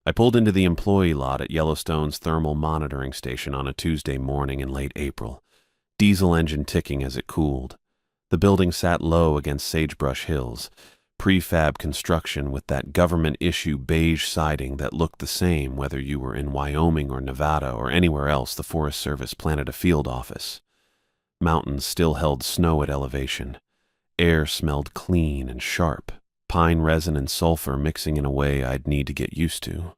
I pulled into the employee lot at Yellowstone's thermal monitoring station on a Tuesday morning in late April, diesel engine ticking as it cooled. The building sat low against sagebrush hills, prefab construction with that government-issue beige siding that looked the same whether you were in Wyoming or Nevada or anywhere else the Forest Service planted a field office. Mountains still held snow at elevation. Air smelled clean and sharp, pine resin and sulfur mixing in a way I'd need to get used to.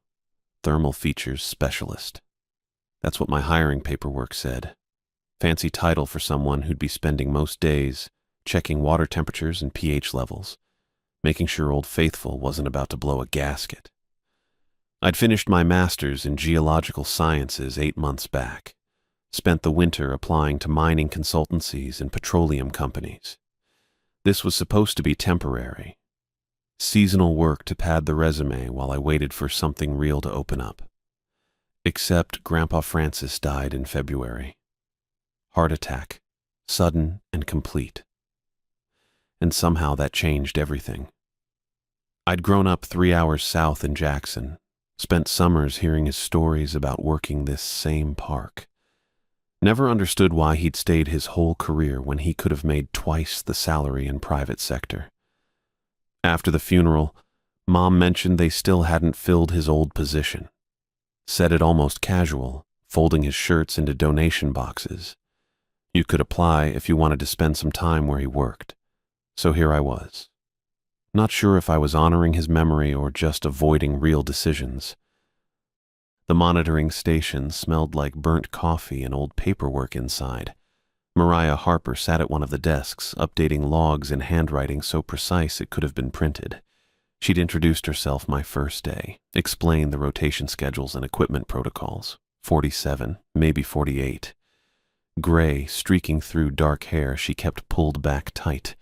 Thermal features specialist. That's what my hiring paperwork said. Fancy title for someone who'd be spending most days checking water temperatures and pH levels, making sure Old Faithful wasn't about to blow a gasket. I'd finished my master's in geological sciences 8 months back, spent the winter applying to mining consultancies and petroleum companies. This was supposed to be temporary. Seasonal work to pad the resume while I waited for something real to open up. Except Grandpa Francis died in February. Heart attack, sudden and complete. And somehow that changed everything. I'd grown up 3 hours south in Jackson, spent summers hearing his stories about working this same park. Never understood why he'd stayed his whole career when he could have made twice the salary in private sector. After the funeral, Mom mentioned they still hadn't filled his old position. Said it almost casual, folding his shirts into donation boxes. You could apply if you wanted to spend some time where he worked. So here I was. Not sure if I was honoring his memory or just avoiding real decisions. The monitoring station smelled like burnt coffee and old paperwork inside. Mariah Harper sat at one of the desks, updating logs in handwriting so precise it could have been printed. She'd introduced herself my first day, explained the rotation schedules and equipment protocols. 47, maybe 48. Gray, streaking through dark hair she kept pulled back tight.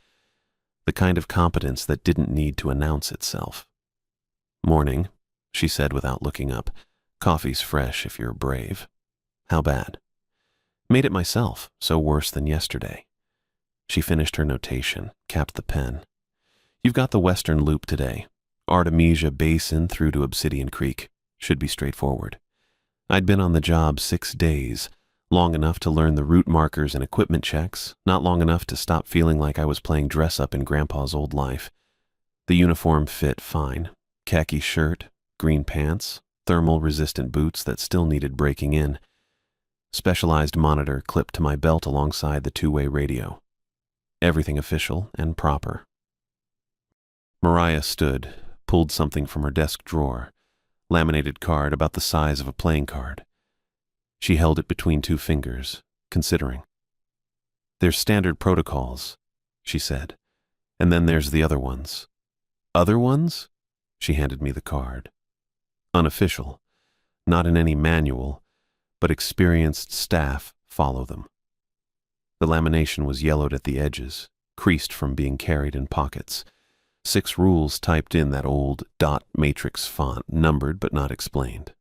The kind of competence that didn't need to announce itself. "Morning," she said without looking up. "Coffee's fresh if you're brave." "How bad?" "Made it myself, so worse than yesterday." She finished her notation, capped the pen. "You've got the Western Loop today. Artemisia Basin through to Obsidian Creek. Should be straightforward." I'd been on the job 6 days, long enough to learn the route markers and equipment checks, not long enough to stop feeling like I was playing dress-up in Grandpa's old life. The uniform fit fine. Khaki shirt, green pants, thermal-resistant boots that still needed breaking in. Specialized monitor clipped to my belt alongside the two-way radio. Everything official and proper. Mariah stood, pulled something from her desk drawer, laminated card about the size of a playing card. She held it between 2 fingers, considering. "There's standard protocols," she said, "and then there's the other ones." "Other ones?" She handed me the card. "Unofficial, not in any manual, but experienced staff follow them." The lamination was yellowed at the edges, creased from being carried in pockets. 6 rules typed in that old dot matrix font, numbered but not explained.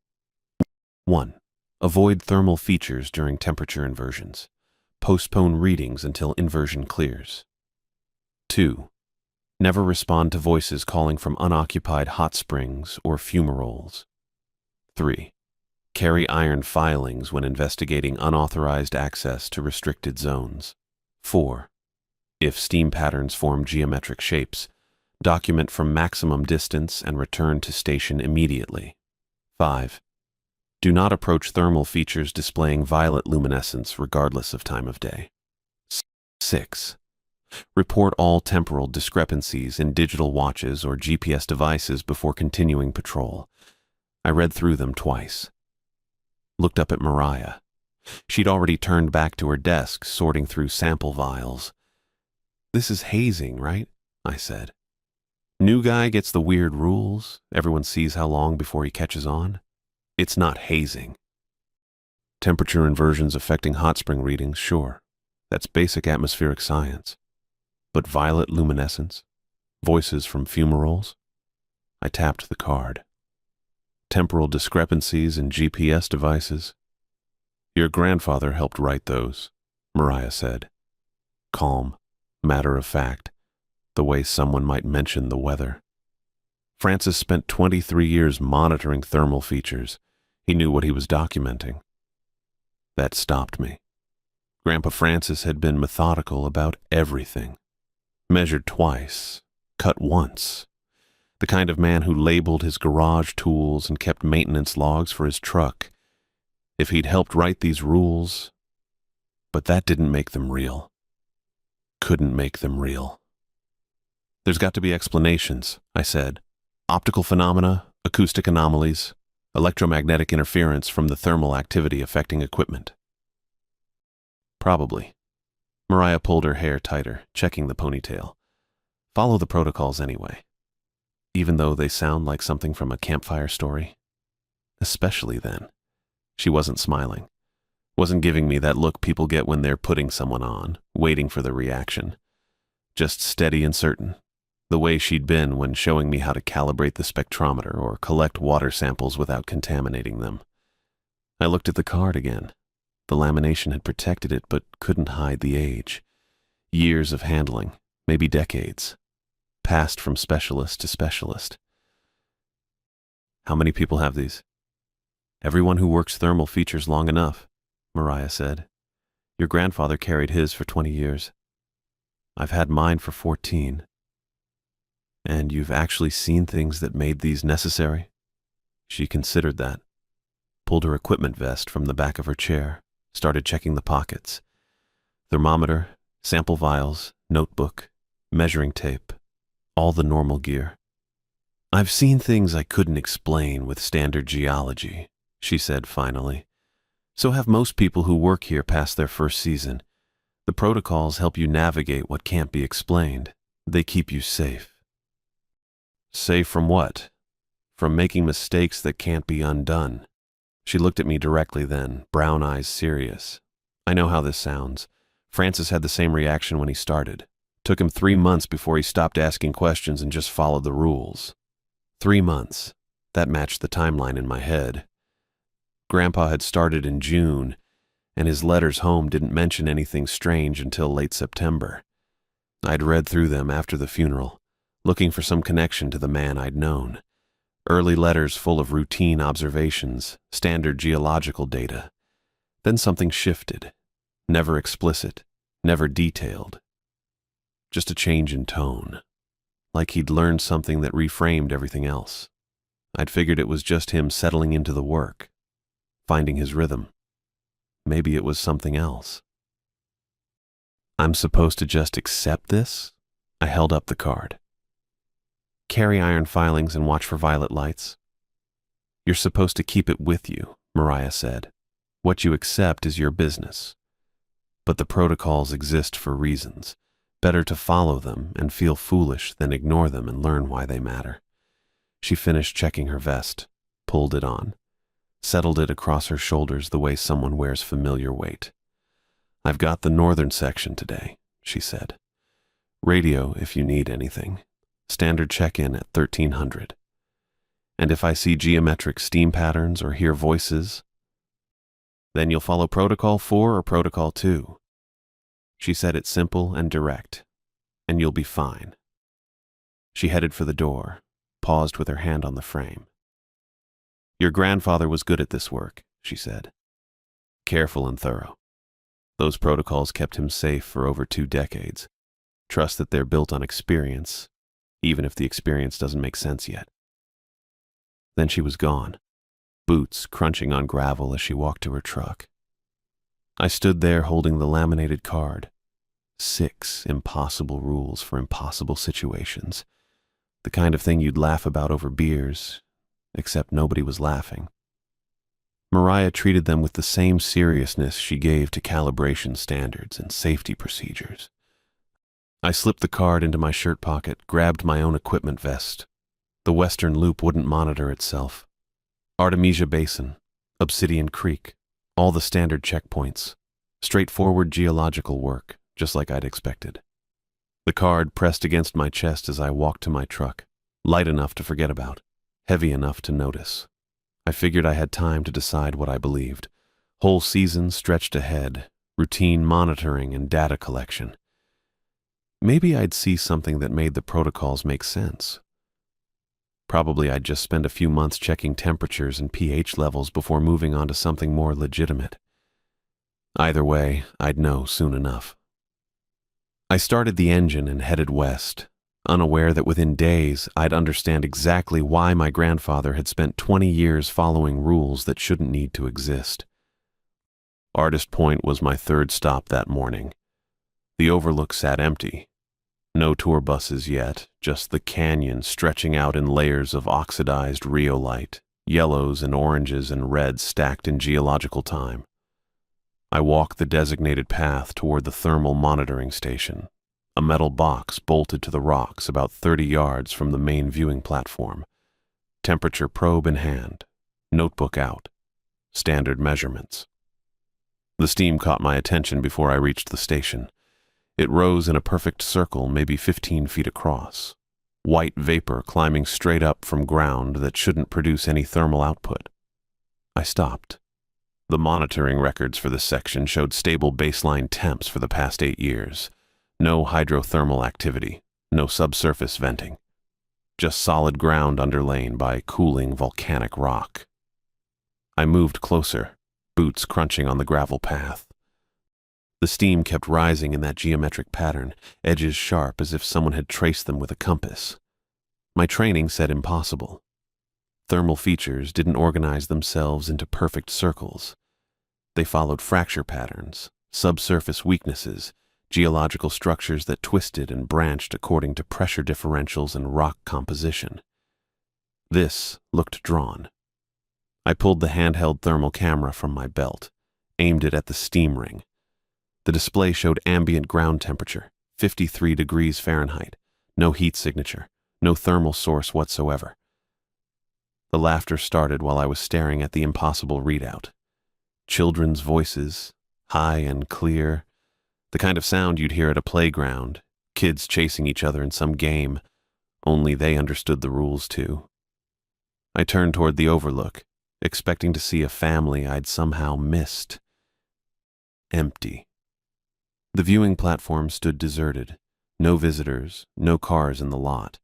1. Avoid thermal features during temperature inversions. Postpone readings until inversion clears. 2. Never respond to voices calling from unoccupied hot springs or fumaroles. 3. Carry iron filings when investigating unauthorized access to restricted zones. 4. If steam patterns form geometric shapes, document from maximum distance and return to station immediately. 5. Do not approach thermal features displaying violet luminescence regardless of time of day. 6. Report all temporal discrepancies in digital watches or GPS devices before continuing patrol. I read through them twice. Looked up at Mariah. She'd already turned back to her desk, sorting through sample vials. "This is hazing, right?" I said. "New guy gets the weird rules. Everyone sees how long before he catches on. It's not hazing." "Temperature inversions affecting hot spring readings, sure. That's basic atmospheric science. But violet luminescence? Voices from fumaroles?" I tapped the card. "Temporal discrepancies in GPS devices? Your grandfather helped write those," Mariah said. Calm, matter of fact, the way someone might mention the weather. Francis spent 23 years monitoring thermal features. He knew what he was documenting. That stopped me. Grandpa Francis had been methodical about everything. Measured twice, cut once. The kind of man who labeled his garage tools and kept maintenance logs for his truck. If he'd helped write these rules, but that didn't make them real. Couldn't make them real. There's got to be explanations, I said. Optical phenomena, acoustic anomalies, electromagnetic interference from the thermal activity affecting equipment. Probably. Mariah pulled her hair tighter, checking the ponytail. Follow the protocols anyway. Even though they sound like something from a campfire story. Especially then. She wasn't smiling. Wasn't giving me that look people get when they're putting someone on, waiting for the reaction. Just steady and certain. The way she'd been when showing me how to calibrate the spectrometer or collect water samples without contaminating them. I looked at the card again. The lamination had protected it but couldn't hide the age. Years of handling, maybe decades. Passed from specialist to specialist. How many people have these? Everyone who works thermal features long enough, Mariah said. Your grandfather carried his for 20 years. I've had mine for 14. And you've actually seen things that made these necessary? She considered that. Pulled her equipment vest from the back of her chair, started checking the pockets. Thermometer, sample vials, notebook, measuring tape, all the normal gear. I've seen things I couldn't explain with standard geology, she said finally. So have most people who work here past their first season. The protocols help you navigate what can't be explained. They keep you safe. Safe from what? From making mistakes that can't be undone. She looked at me directly then, brown eyes serious. I know how this sounds. Francis had the same reaction when he started. Took him 3 months before he stopped asking questions and just followed the rules. 3 months. That matched the timeline in my head. Grandpa had started in June, and his letters home didn't mention anything strange until late September. I'd read through them after the funeral, looking for some connection to the man I'd known. Early letters full of routine observations, standard geological data. Then something shifted. Never explicit, never detailed. Just a change in tone. Like he'd learned something that reframed everything else. I'd figured it was just him settling into the work, finding his rhythm. Maybe it was something else. I'm supposed to just accept this? I held up the card. Carry iron filings and watch for violet lights. You're supposed to keep it with you, Mariah said. What you accept is your business. But the protocols exist for reasons. Better to follow them and feel foolish than ignore them and learn why they matter. She finished checking her vest, pulled it on, settled it across her shoulders the way someone wears familiar weight. I've got the northern section today, she said. Radio if you need anything. Standard check-in at 1300. And if I see geometric steam patterns or hear voices, then you'll follow Protocol 4 or Protocol 2. She said it simple and direct, and you'll be fine. She headed for the door, paused with her hand on the frame. Your grandfather was good at this work, she said. Careful and thorough. Those protocols kept him safe for over 2 decades. Trust that they're built on experience, even if the experience doesn't make sense yet. Then she was gone, boots crunching on gravel as she walked to her truck. I stood there holding the laminated card. 6 impossible rules for impossible situations. The kind of thing you'd laugh about over beers, except nobody was laughing. Mariah treated them with the same seriousness she gave to calibration standards and safety procedures. I slipped the card into my shirt pocket, grabbed my own equipment vest. The western loop wouldn't monitor itself. Artemisia Basin, Obsidian Creek, all the standard checkpoints. Straightforward geological work, just like I'd expected. The card pressed against my chest as I walked to my truck, light enough to forget about, heavy enough to notice. I figured I had time to decide what I believed. Whole season stretched ahead, routine monitoring and data collection. Maybe I'd see something that made the protocols make sense. Probably I'd just spend a few months checking temperatures and pH levels before moving on to something more legitimate. Either way, I'd know soon enough. I started the engine and headed west, unaware that within days I'd understand exactly why my grandfather had spent 20 years following rules that shouldn't need to exist. Artist Point was my third stop that morning. The overlook sat empty. No tour buses yet, just the canyon stretching out in layers of oxidized rhyolite, yellows and oranges and reds stacked in geological time. I walked the designated path toward the thermal monitoring station, a metal box bolted to the rocks about 30 yards from the main viewing platform. Temperature probe in hand, notebook out, standard measurements. The steam caught my attention before I reached the station. It rose in a perfect circle, maybe 15 feet across. White vapor climbing straight up from ground that shouldn't produce any thermal output. I stopped. The monitoring records for this section showed stable baseline temps for the past 8 years. No hydrothermal activity, no subsurface venting. Just solid ground underlain by cooling volcanic rock. I moved closer, boots crunching on the gravel path. The steam kept rising in that geometric pattern, edges sharp as if someone had traced them with a compass. My training said impossible. Thermal features didn't organize themselves into perfect circles. They followed fracture patterns, subsurface weaknesses, geological structures that twisted and branched according to pressure differentials and rock composition. This looked drawn. I pulled the handheld thermal camera from my belt, aimed it at the steam ring. The display showed ambient ground temperature, 53 degrees Fahrenheit, no heat signature, no thermal source whatsoever. The laughter started while I was staring at the impossible readout. Children's voices, high and clear, the kind of sound you'd hear at a playground, kids chasing each other in some game, only they understood the rules too. I turned toward the overlook, expecting to see a family I'd somehow missed. Empty. The viewing platform stood deserted, no visitors, no cars in the lot.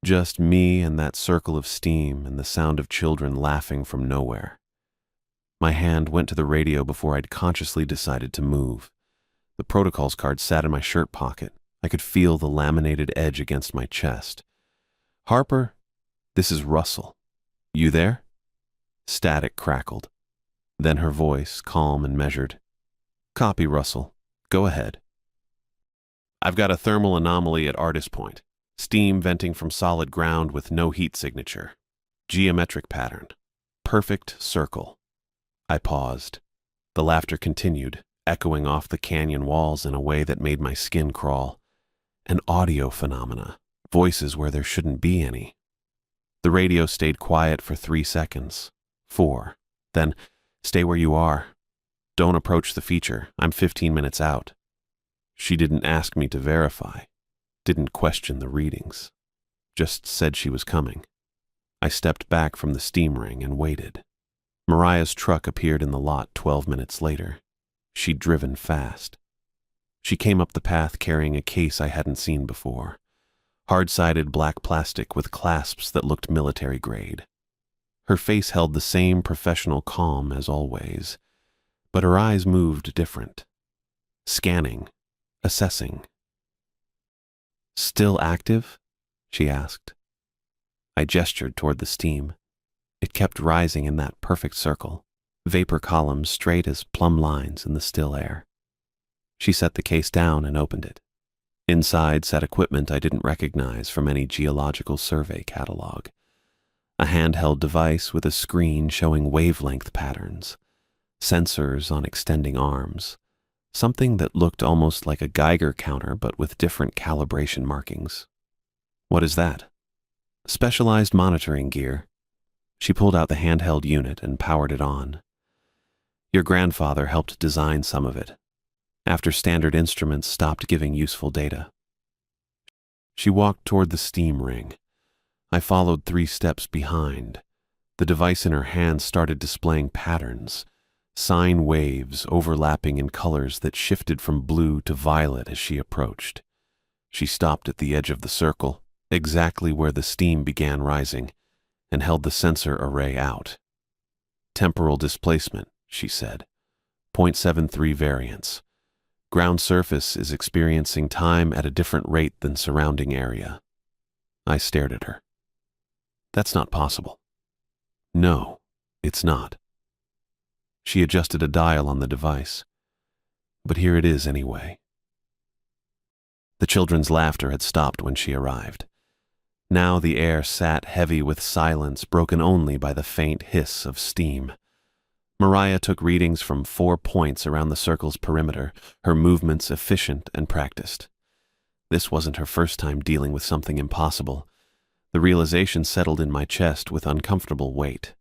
Just me and that circle of steam and the sound of children laughing from nowhere. My hand went to the radio before I'd consciously decided to move. The protocols card sat in my shirt pocket. I could feel the laminated edge against my chest. "Harper, this is Russell. You there?" Static crackled. Then her voice, calm and measured. "Copy, Russell. Go ahead." "I've got a thermal anomaly at Artist Point. Steam venting from solid ground with no heat signature. Geometric pattern. Perfect circle." I paused. The laughter continued, echoing off the canyon walls in a way that made my skin crawl. An audio phenomena, voices where there shouldn't be any. The radio stayed quiet for 3 seconds. 4. Then, "Stay where you are. Don't approach the feature. I'm 15 minutes out." She didn't ask me to verify, didn't question the readings, just said she was coming. I stepped back from the steam ring and waited. Mariah's truck appeared in the lot 12 minutes later. She'd driven fast. She came up the path carrying a case I hadn't seen before. Hard-sided black plastic with clasps that looked military grade. Her face held the same professional calm as always, but her eyes moved different. Scanning, assessing. "Still active?" she asked. I gestured toward the steam. It kept rising in that perfect circle, vapor columns straight as plumb lines in the still air. She set the case down and opened it. Inside sat equipment I didn't recognize from any geological survey catalog. A handheld device with a screen showing wavelength patterns, sensors on extending arms, something that looked almost like a Geiger counter but with different calibration markings. "What is that?" "Specialized monitoring gear." She pulled out the handheld unit and powered it on. "Your grandfather helped design some of it, after Standard Instruments stopped giving useful data." She walked toward the steam ring. I followed 3 steps behind. The device in her hand started displaying patterns, sine waves overlapping in colors that shifted from blue to violet as she approached. She stopped at the edge of the circle, exactly where the steam began rising, and held the sensor array out. Temporal displacement, she said. 0.73 variance. Ground surface is experiencing time at a different rate than surrounding area. I stared at her. That's not possible. No, it's not. She adjusted a dial on the device. But here it is anyway. The children's laughter had stopped when she arrived. Now the air sat heavy with silence, broken only by the faint hiss of steam. Mariah took readings from 4 points around the circle's perimeter, her movements efficient and practiced. This wasn't her first time dealing with something impossible. The realization settled in my chest with uncomfortable weight.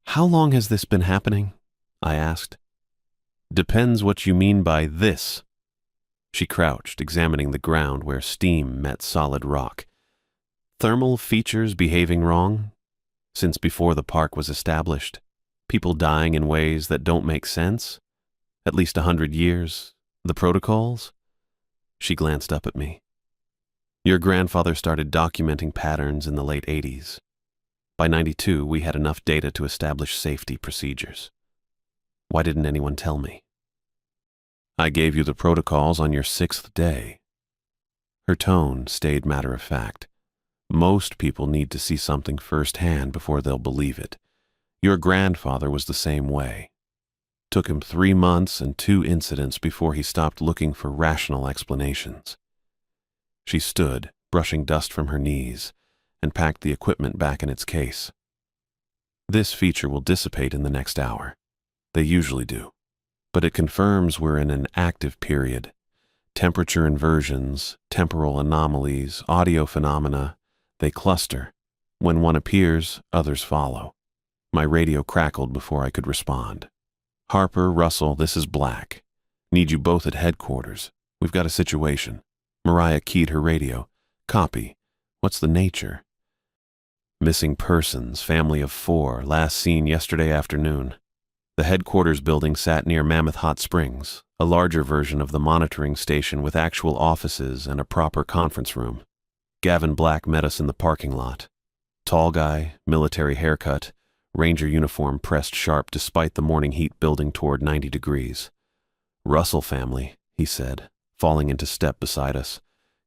"How long has this been happening?" I asked. "Depends what you mean by this." She crouched, examining the ground where steam met solid rock. "Thermal features behaving wrong? Since before the park was established? People dying in ways that don't make sense? At least 100 years? The protocols?" She glanced up at me. "Your grandfather started documenting patterns in the late 80s. By 92, we had enough data to establish safety procedures. Why didn't anyone tell me?" "I gave you the protocols on your 6th day." Her tone stayed matter-of-fact. "Most people need to see something firsthand before they'll believe it. Your grandfather was the same way. Took him 3 months and 2 incidents before he stopped looking for rational explanations." She stood, brushing dust from her knees, and packed the equipment back in its case. "This feature will dissipate in the next hour. They usually do. But it confirms we're in an active period. Temperature inversions, temporal anomalies, audio phenomena, they cluster. When one appears, others follow." My radio crackled before I could respond. "Harper, Russell, this is Black. Need you both at headquarters. We've got a situation." Mariah keyed her radio. "Copy. What's the nature?" "Missing persons, family of 4, last seen yesterday afternoon. The headquarters building sat near Mammoth Hot Springs, a larger version of the monitoring station with actual offices and a proper conference room. Gavin Black met us in the parking lot. Tall guy, military haircut, ranger uniform pressed sharp despite the morning heat building toward 90 degrees. "Russell family," he said, falling into step beside us.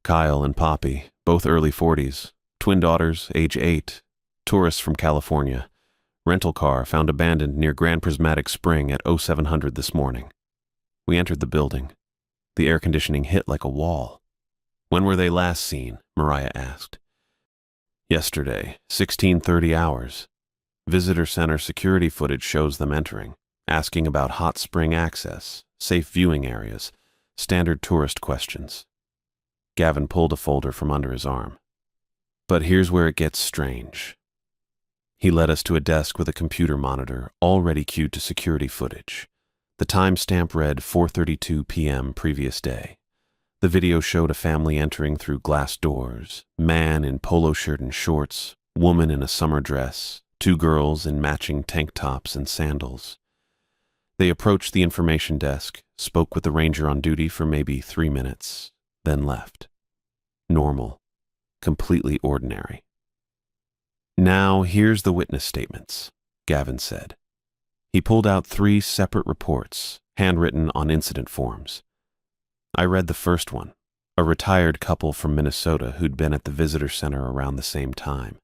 "Kyle and Poppy, both early 40s. Twin daughters, age 8. Tourists from California. Rental car found abandoned near Grand Prismatic Spring at 0700 this morning." We entered the building. The air conditioning hit like a wall. "When were they last seen?" Mariah asked. "Yesterday, 16:30 hours. Visitor center security footage shows them entering, asking about hot spring access, safe viewing areas, standard tourist questions." Gavin pulled a folder from under his arm. "But here's where it gets strange." He led us to a desk with a computer monitor already queued to security footage. The timestamp read 4:32 p.m. previous day. The video showed a family entering through glass doors, man in polo shirt and shorts, woman in a summer dress, 2 girls in matching tank tops and sandals. They approached the information desk, spoke with the ranger on duty for maybe 3 minutes, then left. Normal. Completely ordinary. "Now here's the witness statements," Gavin said. He pulled out 3 separate reports, handwritten on incident forms. I read the first one, a retired couple from Minnesota who'd been at the visitor center around the same time.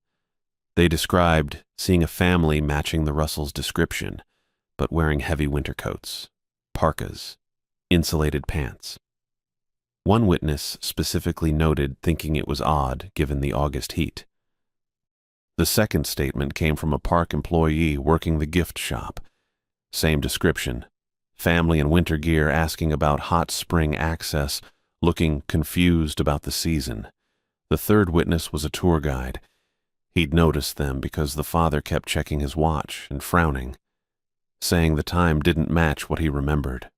They described seeing a family matching the Russells' description, but wearing heavy winter coats, parkas, insulated pants. One witness specifically noted thinking it was odd given the August heat. The second statement came from a park employee working the gift shop. Same description. Family in winter gear asking about hot spring access, looking confused about the season. The third witness was a tour guide. He'd noticed them because the father kept checking his watch and frowning, saying the time didn't match what he remembered.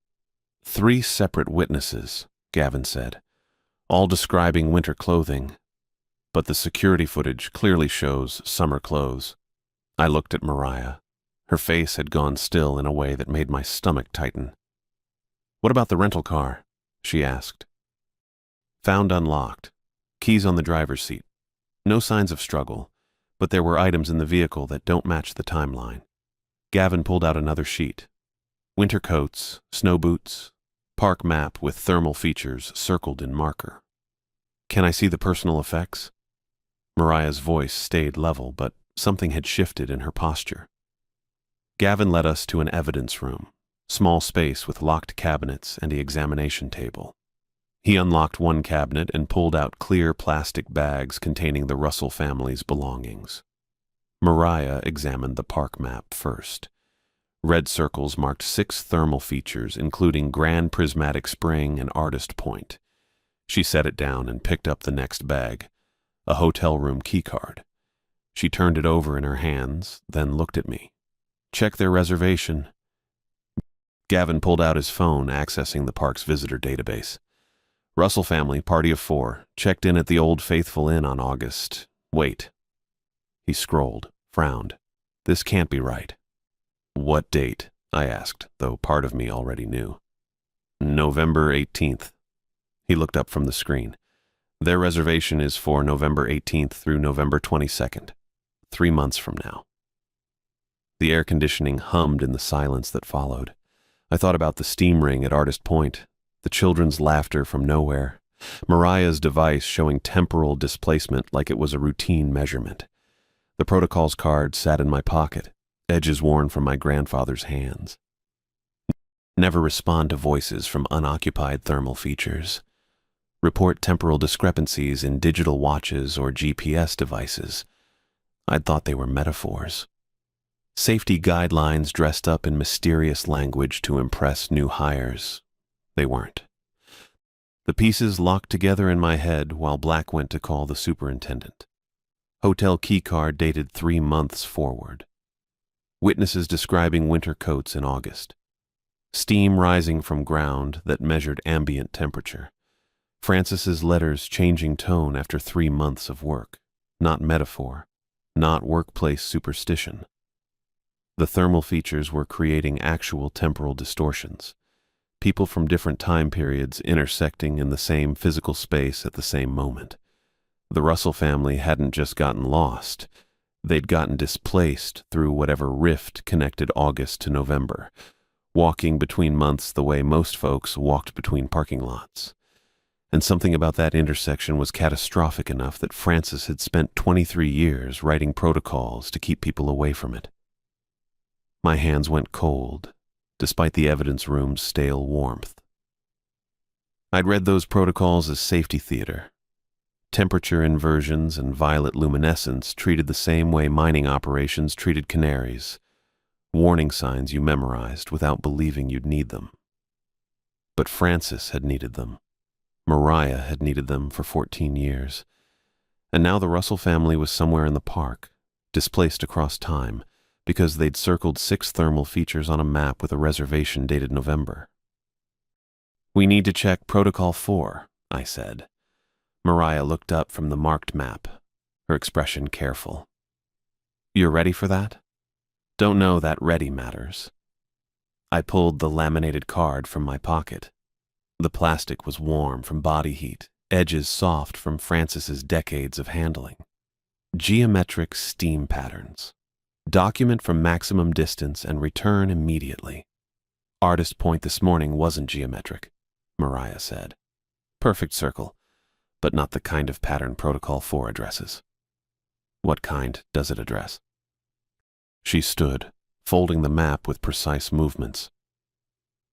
3 separate witnesses, Gavin said, all describing winter clothing, but the security footage clearly shows summer clothes. I looked at Mariah. Her face had gone still in a way that made my stomach tighten. "What about the rental car?" she asked. "Found unlocked. Keys on the driver's seat. No signs of struggle, but there were items in the vehicle that don't match the timeline. Gavin pulled out another sheet. Winter coats, snow boots, park map with thermal features circled in marker. Can I see the personal effects? Mariah's voice stayed level, but something had shifted in her posture. Gavin led us to an evidence room, small space with locked cabinets and the examination table. He unlocked one cabinet and pulled out clear plastic bags containing the Russell family's belongings. Mariah examined the park map first. Red circles marked 6 thermal features, including Grand Prismatic Spring and Artist Point. She set it down and picked up the next bag, a hotel room keycard. She turned it over in her hands, then looked at me. Check their reservation. Gavin pulled out his phone, accessing the park's visitor database. Russell family, party of 4, checked in at the Old Faithful Inn on August. Wait. He scrolled, frowned. This can't be right. What date? I asked, though part of me already knew. November 18th. He looked up from the screen. Their reservation is for November 18th through November 22nd, 3 months from now. The air conditioning hummed in the silence that followed. I thought about the steam ring at Artist Point, the children's laughter from nowhere, Mariah's device showing temporal displacement like it was a routine measurement. The protocol's card sat in my pocket, edges worn from my grandfather's hands. Never respond to voices from unoccupied thermal features. Report temporal discrepancies in digital watches or GPS devices. I'd thought they were metaphors. Safety guidelines dressed up in mysterious language to impress new hires. They weren't. The pieces locked together in my head while Black went to call the superintendent. Hotel keycard dated 3 months forward. Witnesses describing winter coats in August. Steam rising from ground that measured ambient temperature. Francis's letters changing tone after 3 months of work. Not metaphor. Not workplace superstition. The thermal features were creating actual temporal distortions. People from different time periods intersecting in the same physical space at the same moment. The Russell family hadn't just gotten lost. They'd gotten displaced through whatever rift connected August to November, walking between months the way most folks walked between parking lots. And something about that intersection was catastrophic enough that Francis had spent 23 years writing protocols to keep people away from it. My hands went cold, despite the evidence room's stale warmth. I'd read those protocols as safety theater. Temperature inversions and violet luminescence treated the same way mining operations treated canaries. Warning signs you memorized without believing you'd need them. But Francis had needed them. Mariah had needed them for 14 years. And now the Russell family was somewhere in the park, displaced across time, because they'd circled 6 thermal features on a map with a reservation dated November. We need to check Protocol 4, I said. Mariah looked up from the marked map, her expression careful. You're ready for that? Don't know that ready matters. I pulled the laminated card from my pocket. The plastic was warm from body heat, edges soft from Francis's decades of handling. Geometric steam patterns. Document from maximum distance and return immediately. Artist Point this morning wasn't geometric, Mariah said. Perfect circle, but not the kind of pattern Protocol 4 addresses. What kind does it address? She stood, folding the map with precise movements.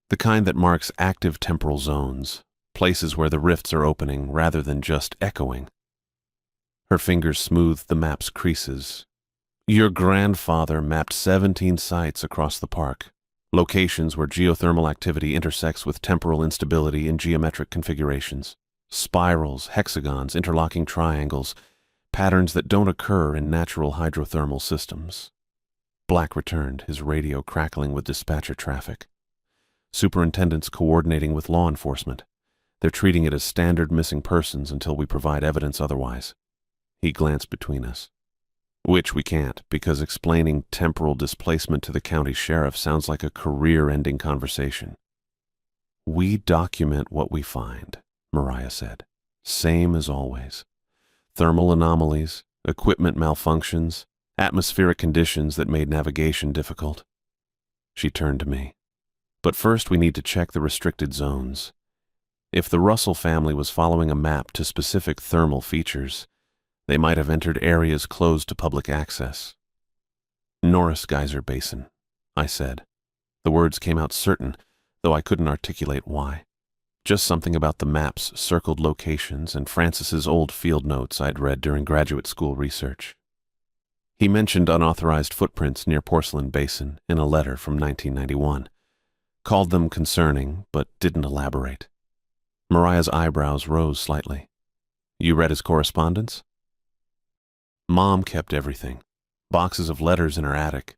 The kind that marks active temporal zones, places where the rifts are opening rather than just echoing. Her fingers smoothed the map's creases. Your grandfather mapped 17 sites across the park, locations where geothermal activity intersects with temporal instability in geometric configurations. Spirals, hexagons, interlocking triangles, patterns that don't occur in natural hydrothermal systems. Black returned, his radio crackling with dispatcher traffic. Superintendents coordinating with law enforcement. They're treating it as standard missing persons until we provide evidence otherwise. He glanced between us. Which we can't, because explaining temporal displacement to the county sheriff sounds like a career-ending conversation. We document what we find, Mariah said. Same as always. Thermal anomalies, equipment malfunctions, atmospheric conditions that made navigation difficult. She turned to me. But first we need to check the restricted zones. If the Russell family was following a map to specific thermal features, they might have entered areas closed to public access. Norris Geyser Basin, I said. The words came out certain, though I couldn't articulate why. Just something about the maps circled locations and Francis's old field notes I'd read during graduate school research. He mentioned unauthorized footprints near Porcelain Basin in a letter from 1991, called them concerning, but didn't elaborate. Mariah's eyebrows rose slightly. You read his correspondence? Mom kept everything, boxes of letters in her attic.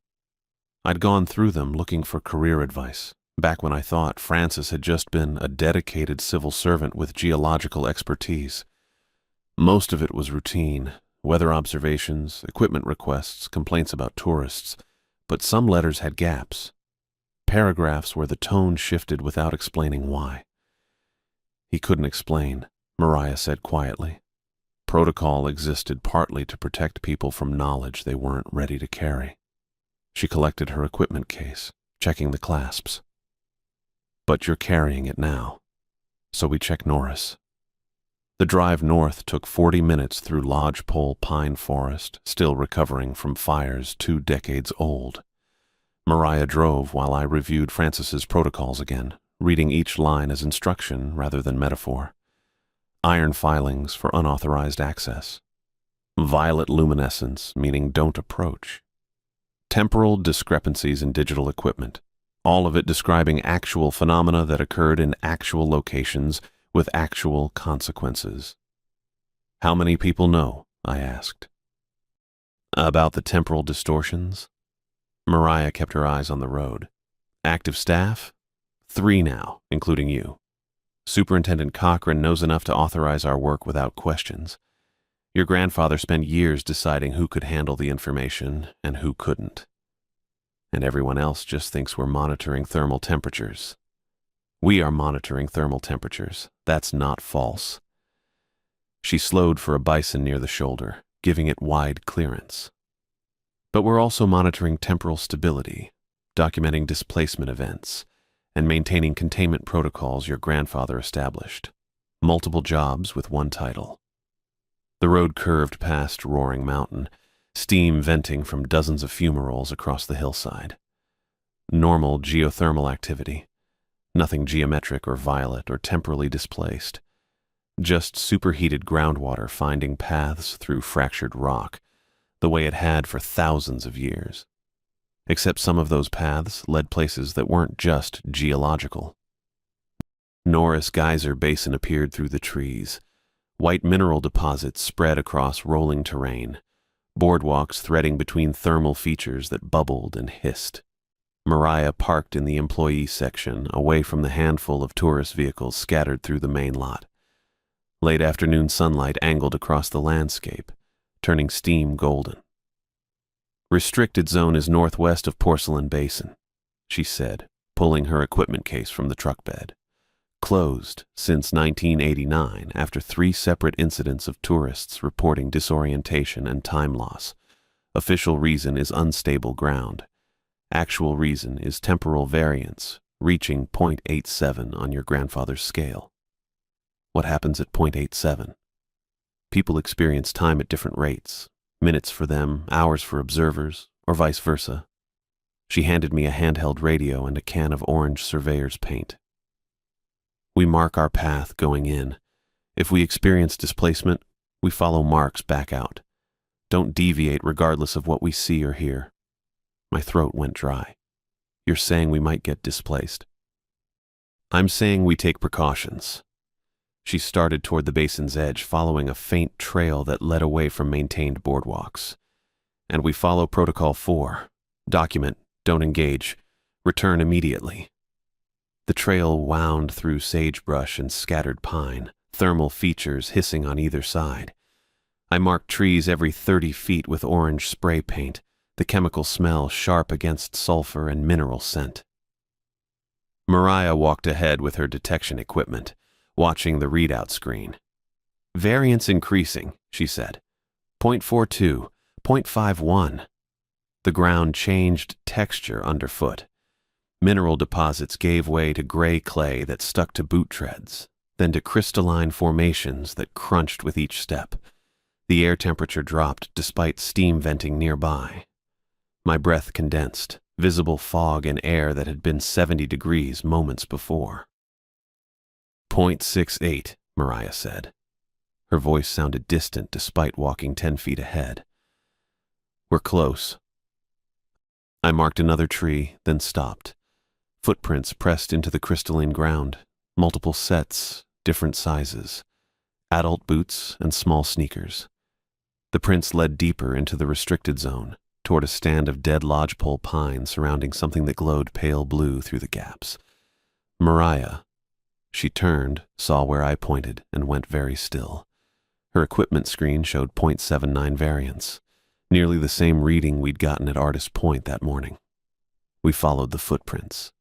I'd gone through them looking for career advice, back when I thought Francis had just been a dedicated civil servant with geological expertise. Most of it was routine, weather observations, equipment requests, complaints about tourists, but some letters had gaps. Paragraphs where the tone shifted without explaining why. He couldn't explain, Mariah said quietly. Protocol existed partly to protect people from knowledge they weren't ready to carry. She collected her equipment case, checking the clasps. But you're carrying it now, so we check Norris. The drive north took 40 minutes through lodgepole pine forest, still recovering from fires 2 decades old. Mariah drove while I reviewed Francis's protocols again, reading each line as instruction rather than metaphor. Iron filings for unauthorized access. Violet luminescence, meaning don't approach. Temporal discrepancies in digital equipment, all of it describing actual phenomena that occurred in actual locations with actual consequences. How many people know? I asked. About the temporal distortions? Mariah kept her eyes on the road. Active staff? 3 now, including you. Superintendent Cochran knows enough to authorize our work without questions. Your grandfather spent years deciding who could handle the information and who couldn't. And everyone else just thinks we're monitoring thermal temperatures. We are monitoring thermal temperatures. That's not false. She slowed for a bison near the shoulder, giving it wide clearance. But we're also monitoring temporal stability, documenting displacement events, and maintaining containment protocols your grandfather established. Multiple jobs with one title. The road curved past Roaring Mountain, steam venting from dozens of fumaroles across the hillside. Normal geothermal activity. Nothing geometric or violent or temporally displaced. Just superheated groundwater finding paths through fractured rock, the way it had for thousands of years. Except some of those paths led places that weren't just geological. Norris Geyser Basin appeared through the trees. White mineral deposits spread across rolling terrain, boardwalks threading between thermal features that bubbled and hissed. Mariah parked in the employee section, away from the handful of tourist vehicles scattered through the main lot. Late afternoon sunlight angled across the landscape, turning steam golden. Restricted zone is northwest of Porcelain Basin, she said, pulling her equipment case from the truck bed. Closed since 1989 after 3 separate incidents of tourists reporting disorientation and time loss. Official reason is unstable ground. Actual reason is temporal variance, reaching .87 on your grandfather's scale. What happens at .87? People experience time at different rates. Minutes for them, hours for observers, or vice versa. She handed me a handheld radio and a can of orange surveyor's paint. We mark our path going in. If we experience displacement, we follow marks back out. Don't deviate regardless of what we see or hear. My throat went dry. You're saying we might get displaced. I'm saying we take precautions. She started toward the basin's edge, following a faint trail that led away from maintained boardwalks. And we follow Protocol 4. Document, don't engage, return immediately. The trail wound through sagebrush and scattered pine, thermal features hissing on either side. I marked trees every 30 feet with orange spray paint, the chemical smell sharp against sulfur and mineral scent. Mariah walked ahead with her detection equipment, watching the readout screen. Variance increasing, she said. 0.42, 0.51. The ground changed texture underfoot. Mineral deposits gave way to gray clay that stuck to boot treads, then to crystalline formations that crunched with each step. The air temperature dropped despite steam venting nearby. My breath condensed, visible fog in air that had been 70 degrees moments before. 0.68, Mariah said. Her voice sounded distant despite walking 10 feet ahead. We're close. I marked another tree, then stopped. Footprints pressed into the crystalline ground, multiple sets, different sizes, adult boots and small sneakers. The prints led deeper into the restricted zone, toward a stand of dead lodgepole pine surrounding something that glowed pale blue through the gaps. Mariah. She turned, saw where I pointed, and went very still. Her equipment screen showed .79 variance, nearly the same reading we'd gotten at Artist Point that morning. We followed the footprints.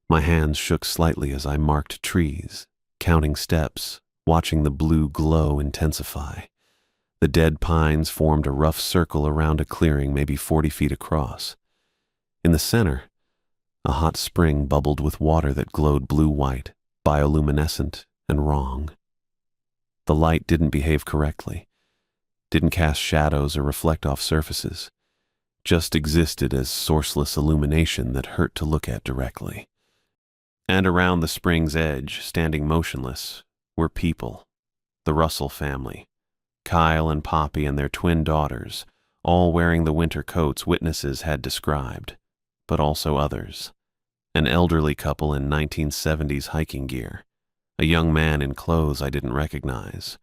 My hands shook slightly as I marked trees, counting steps, watching the blue glow intensify. The dead pines formed a rough circle around a clearing maybe 40 feet across. In the center, a hot spring bubbled with water that glowed blue-white, bioluminescent and wrong. The light didn't behave correctly, didn't cast shadows or reflect off surfaces, just existed as sourceless illumination that hurt to look at directly. And around the spring's edge, standing motionless, were people, the Russell family, Kyle and Poppy and their twin daughters, all wearing the winter coats witnesses had described, but also others. An elderly couple in 1970s hiking gear, a young man in clothes I didn't recognize,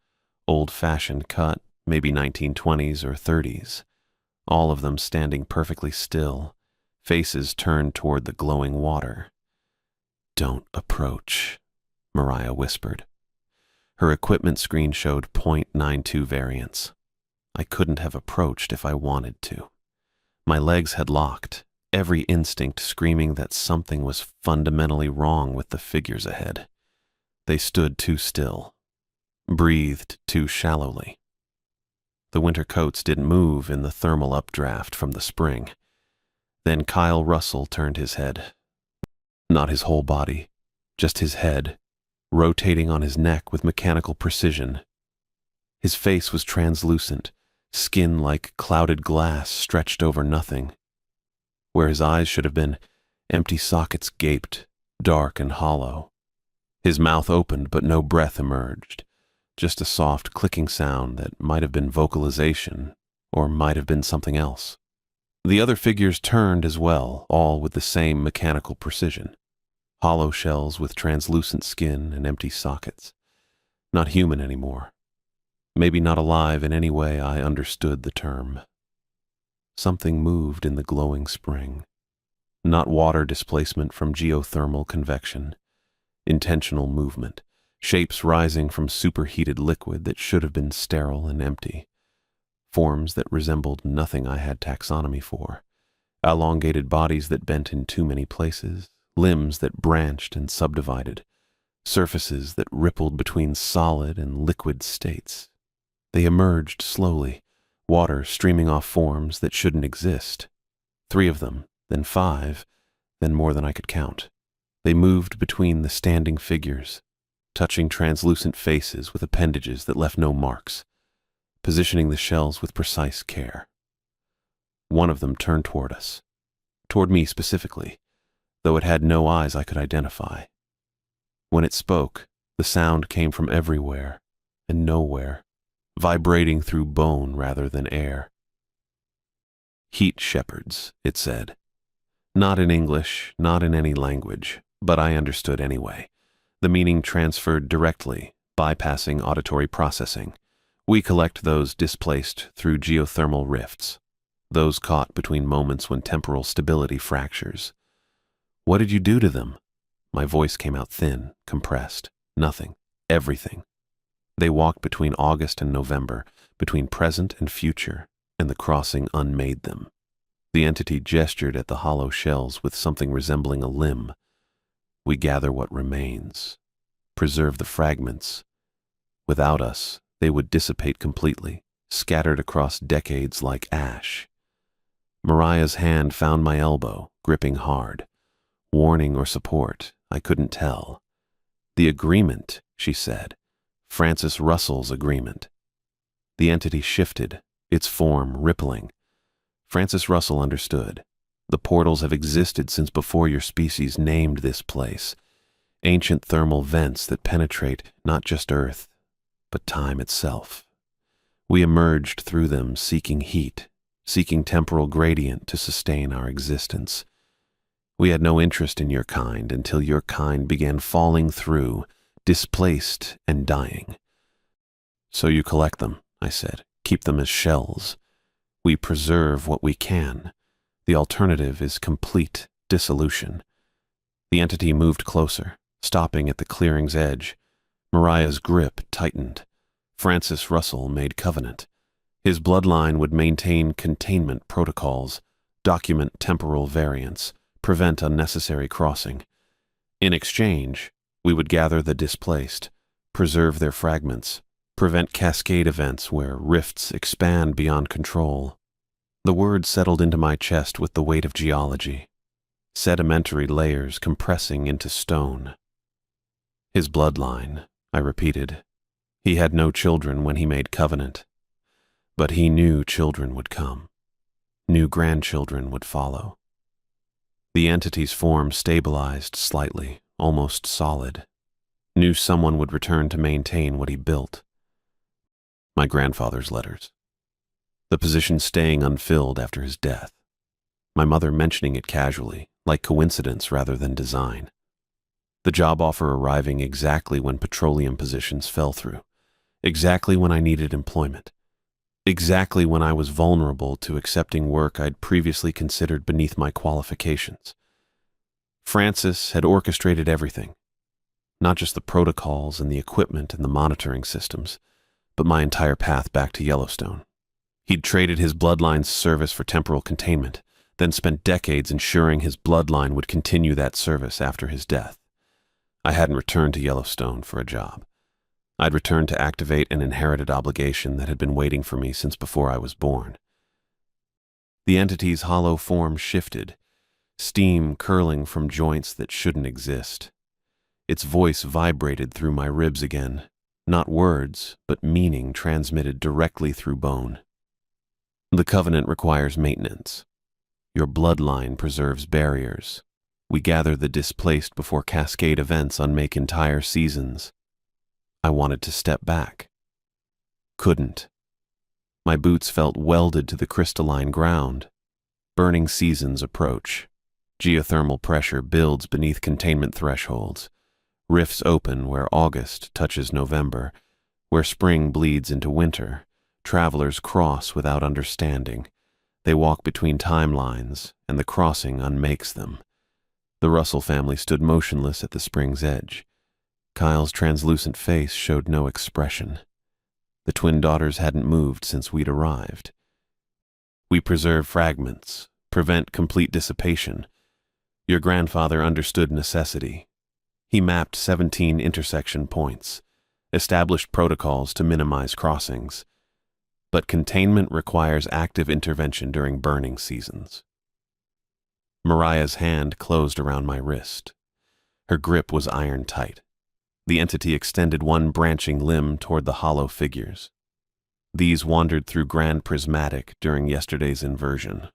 old-fashioned cut, maybe 1920s or 30s, all of them standing perfectly still, faces turned toward the glowing water. "Don't approach," Mariah whispered. Her equipment screen showed .92 variance. I couldn't have approached if I wanted to. My legs had locked, every instinct screaming that something was fundamentally wrong with the figures ahead. They stood too still, breathed too shallowly. The winter coats didn't move in the thermal updraft from the spring. Then Kyle Russell turned his head. Not his whole body, just his head, rotating on his neck with mechanical precision. His face was translucent, skin like clouded glass stretched over nothing. Where his eyes should have been, empty sockets gaped, dark and hollow. His mouth opened, but no breath emerged, just a soft clicking sound that might have been vocalization, or might have been something else. The other figures turned as well, all with the same mechanical precision. Hollow shells with translucent skin and empty sockets. Not human anymore. Maybe not alive in any way I understood the term. Something moved in the glowing spring. Not water displacement from geothermal convection. Intentional movement. Shapes rising from superheated liquid that should have been sterile and empty. Forms that resembled nothing I had taxonomy for. Elongated bodies that bent in too many places. Limbs that branched and subdivided, surfaces that rippled between solid and liquid states. They emerged slowly, water streaming off forms that shouldn't exist. 3 of them, then 5, then more than I could count. They moved between the standing figures, touching translucent faces with appendages that left no marks, positioning the shells with precise care. One of them turned toward us, toward me specifically, though it had no eyes I could identify. When it spoke, the sound came from everywhere and nowhere, vibrating through bone rather than air. "Heat shepherds," it said. Not in English, not in any language, but I understood anyway. The meaning transferred directly, bypassing auditory processing. We collect those displaced through geothermal rifts, those caught between moments when temporal stability fractures. "What did you do to them?" My voice came out thin, compressed. Nothing. Everything. They walked between August and November, between present and future, and the crossing unmade them. The entity gestured at the hollow shells with something resembling a limb. "We gather what remains. Preserve the fragments. Without us, they would dissipate completely, scattered across decades like ash. Mariah's hand found my elbow, gripping hard. Warning or support, I couldn't tell. The agreement, she said. Francis Russell's agreement. The entity shifted, its form rippling. Francis Russell understood. The portals have existed since before your species named this place. Ancient thermal vents that penetrate not just Earth, but time itself. We emerged through them seeking heat, seeking temporal gradient to sustain our existence. We had no interest in your kind until your kind began falling through, displaced and dying. So you collect them, I said. Keep them as shells. We preserve what we can. The alternative is complete dissolution. The entity moved closer, stopping at the clearing's edge. Mariah's grip tightened. Francis Russell made covenant. His bloodline would maintain containment protocols, document temporal variants, prevent unnecessary crossing. In exchange, we would gather the displaced, preserve their fragments, prevent cascade events where rifts expand beyond control. The word settled into my chest with the weight of geology, sedimentary layers compressing into stone. His bloodline, I repeated. He had no children when he made covenant, but he knew children would come. New grandchildren would follow. The entity's form stabilized slightly, almost solid. Knew someone would return to maintain what he built. My grandfather's letters. The position staying unfilled after his death. My mother mentioning it casually, like coincidence rather than design. The job offer arriving exactly when petroleum positions fell through. Exactly when I needed employment. Exactly when I was vulnerable to accepting work I'd previously considered beneath my qualifications. Francis had orchestrated everything. Not just the protocols and the equipment and the monitoring systems, but my entire path back to Yellowstone. He'd traded his bloodline's service for temporal containment, then spent decades ensuring his bloodline would continue that service after his death. I hadn't returned to Yellowstone for a job. I'd returned to activate an inherited obligation that had been waiting for me since before I was born. The entity's hollow form shifted, steam curling from joints that shouldn't exist. Its voice vibrated through my ribs again, not words, but meaning transmitted directly through bone. The covenant requires maintenance. Your bloodline preserves barriers. We gather the displaced before cascade events unmake entire seasons. I wanted to step back. Couldn't. My boots felt welded to the crystalline ground. Burning seasons approach. Geothermal pressure builds beneath containment thresholds. Rifts open where August touches November, where spring bleeds into winter. Travelers cross without understanding. They walk between timelines, and the crossing unmakes them. The Russell family stood motionless at the spring's edge. Kyle's translucent face showed no expression. The twin daughters hadn't moved since we'd arrived. We preserve fragments, prevent complete dissipation. Your grandfather understood necessity. He mapped 17 intersection points, established protocols to minimize crossings. But containment requires active intervention during burning seasons. Mariah's hand closed around my wrist. Her grip was iron tight. The entity extended one branching limb toward the hollow figures. These wandered through Grand Prismatic during yesterday's inversion.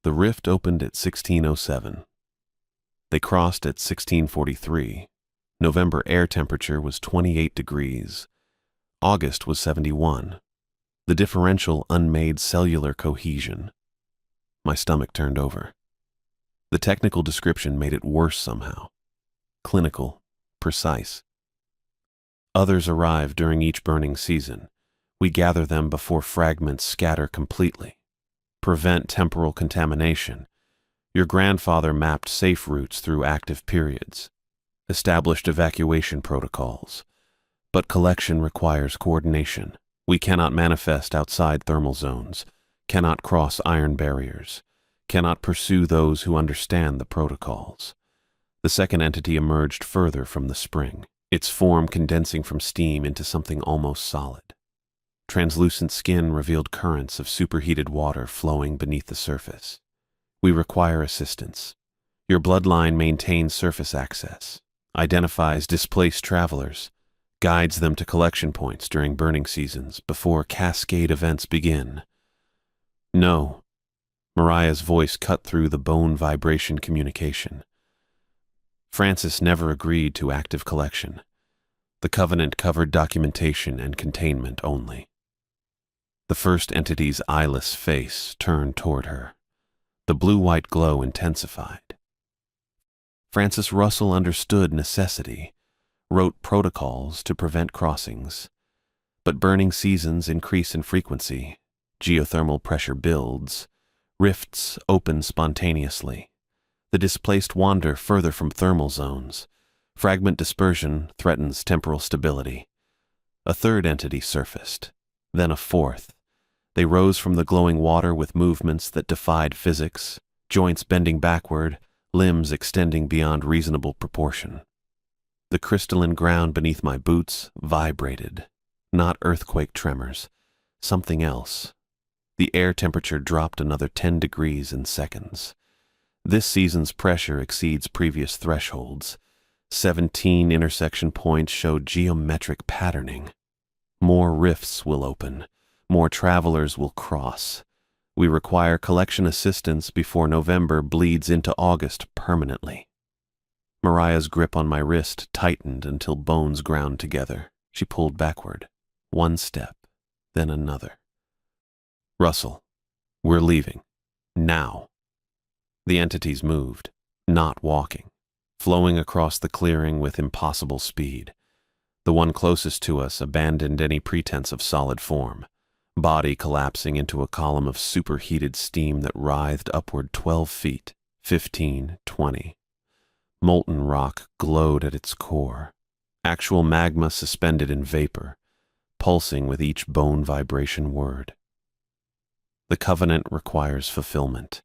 The rift opened at 1607. They crossed at 1643. November air temperature was 28 degrees. August was 71. The differential unmade cellular cohesion. My stomach turned over. The technical description made it worse somehow. Clinical, precise. Others arrive during each burning season. We gather them before fragments scatter completely. Prevent temporal contamination. Your grandfather mapped safe routes through active periods. Established evacuation protocols. But collection requires coordination. We cannot manifest outside thermal zones, cannot cross iron barriers, cannot pursue those who understand the protocols. The second entity emerged further from the spring, its form condensing from steam into something almost solid. Translucent skin revealed currents of superheated water flowing beneath the surface. We require assistance. Your bloodline maintains surface access, identifies displaced travelers, guides them to collection points during burning seasons before cascade events begin. No. Mariah's voice cut through the bone vibration communication. Francis never agreed to active collection. The covenant covered documentation and containment only. The first entity's eyeless face turned toward her. The blue-white glow intensified. Francis Russell understood necessity, wrote protocols to prevent crossings. But burning seasons increase in frequency, geothermal pressure builds, rifts open spontaneously. The displaced wander further from thermal zones. Fragment dispersion threatens temporal stability. A third entity surfaced, then a fourth. They rose from the glowing water with movements that defied physics, joints bending backward, limbs extending beyond reasonable proportion. The crystalline ground beneath my boots vibrated, not earthquake tremors, something else. The air temperature dropped another 10 degrees in seconds. This season's pressure exceeds previous thresholds. 17 intersection points showed geometric patterning. More rifts will open. More travelers will cross. We require collection assistance before November bleeds into August permanently. Mariah's grip on my wrist tightened until bones ground together. She pulled backward. One step, then another. Russell, we're leaving. Now. The entities moved, not walking, flowing across the clearing with impossible speed. The one closest to us abandoned any pretense of solid form, body collapsing into a column of superheated steam that writhed upward 12 feet, 15, 20. Molten rock glowed at its core, actual magma suspended in vapor, pulsing with each bone vibration word. The covenant requires fulfillment.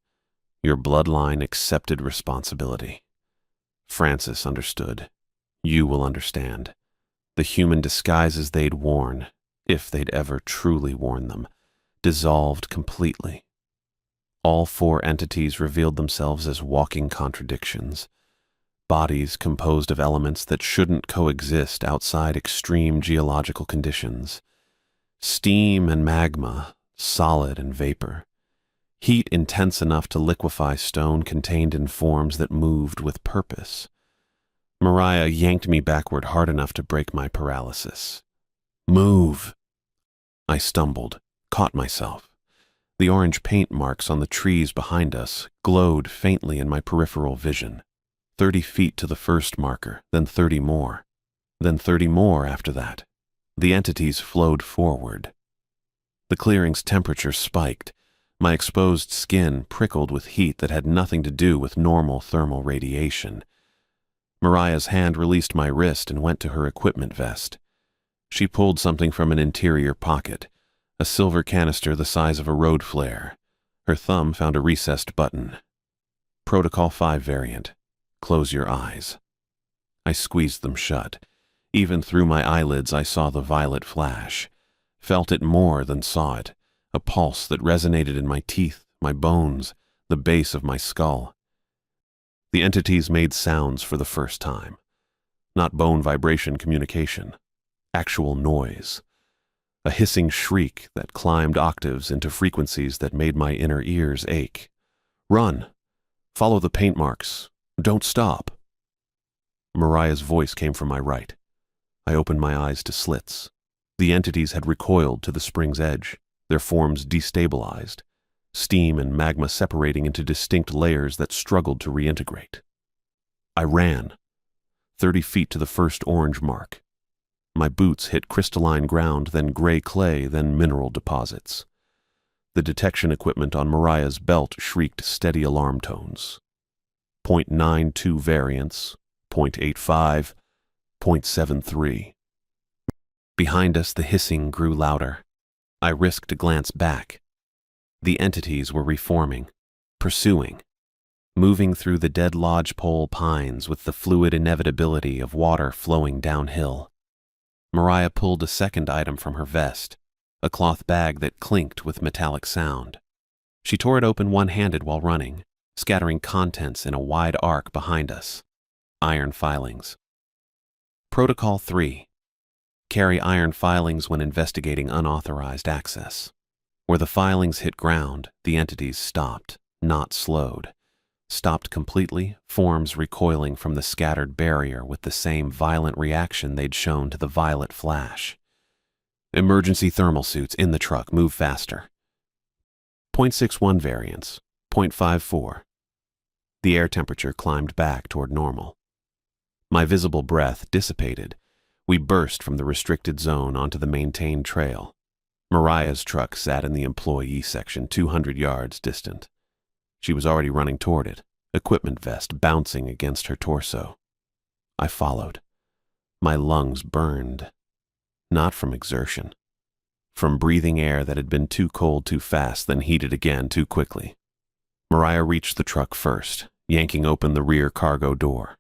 Your bloodline accepted responsibility. Francis understood. You will understand. The human disguises they'd worn, if they'd ever truly worn them, dissolved completely. All four entities revealed themselves as walking contradictions. Bodies composed of elements that shouldn't coexist outside extreme geological conditions. Steam and magma, solid and vapor. Heat intense enough to liquefy stone contained in forms that moved with purpose. Mariah yanked me backward hard enough to break my paralysis. Move! I stumbled, caught myself. The orange paint marks on the trees behind us glowed faintly in my peripheral vision. 30 feet to the first marker, then 30 more. Then 30 more after that. The entities flowed forward. The clearing's temperature spiked. My exposed skin prickled with heat that had nothing to do with normal thermal radiation. Mariah's hand released my wrist and went to her equipment vest. She pulled something from an interior pocket, a silver canister the size of a road flare. Her thumb found a recessed button. Protocol 5 variant. Close your eyes. I squeezed them shut. Even through my eyelids I saw the violet flash. Felt it more than saw it. A pulse that resonated in my teeth, my bones, the base of my skull. The entities made sounds for the first time. Not bone vibration communication. Actual noise. A hissing shriek that climbed octaves into frequencies that made my inner ears ache. Run! Follow the paint marks. Don't stop. Mariah's voice came from my right. I opened my eyes to slits. The entities had recoiled to the spring's edge, their forms destabilized, steam and magma separating into distinct layers that struggled to reintegrate. I ran, 30 feet to the first orange mark. My boots hit crystalline ground, then gray clay, then mineral deposits. The detection equipment on Mariah's belt shrieked steady alarm tones. 0.92 variance, 0.85, 0.73. Behind us, the hissing grew louder. I risked a glance back. The entities were reforming, pursuing. moving through the dead lodgepole pines with the fluid inevitability of water flowing downhill. Mariah pulled a second item from her vest, a cloth bag that clinked with metallic sound. She tore it open one-handed while running, scattering contents in a wide arc behind us. Iron filings. Protocol 3. Carry iron filings when investigating unauthorized access. Where the filings hit ground, the entities stopped, not slowed. Stopped completely, forms recoiling from the scattered barrier with the same violent reaction they'd shown to the violet flash. Emergency thermal suits in the truck, move faster. 0.61 variance, 0.54. The air temperature climbed back toward normal. My visible breath dissipated. We burst from the restricted zone onto the maintained trail. Mariah's truck sat in the employee section 200 yards distant. She was already running toward it, equipment vest bouncing against her torso. I followed. My lungs burned. Not from exertion. From breathing air that had been too cold too fast, then heated again too quickly. Mariah reached the truck first, yanking open the rear cargo door.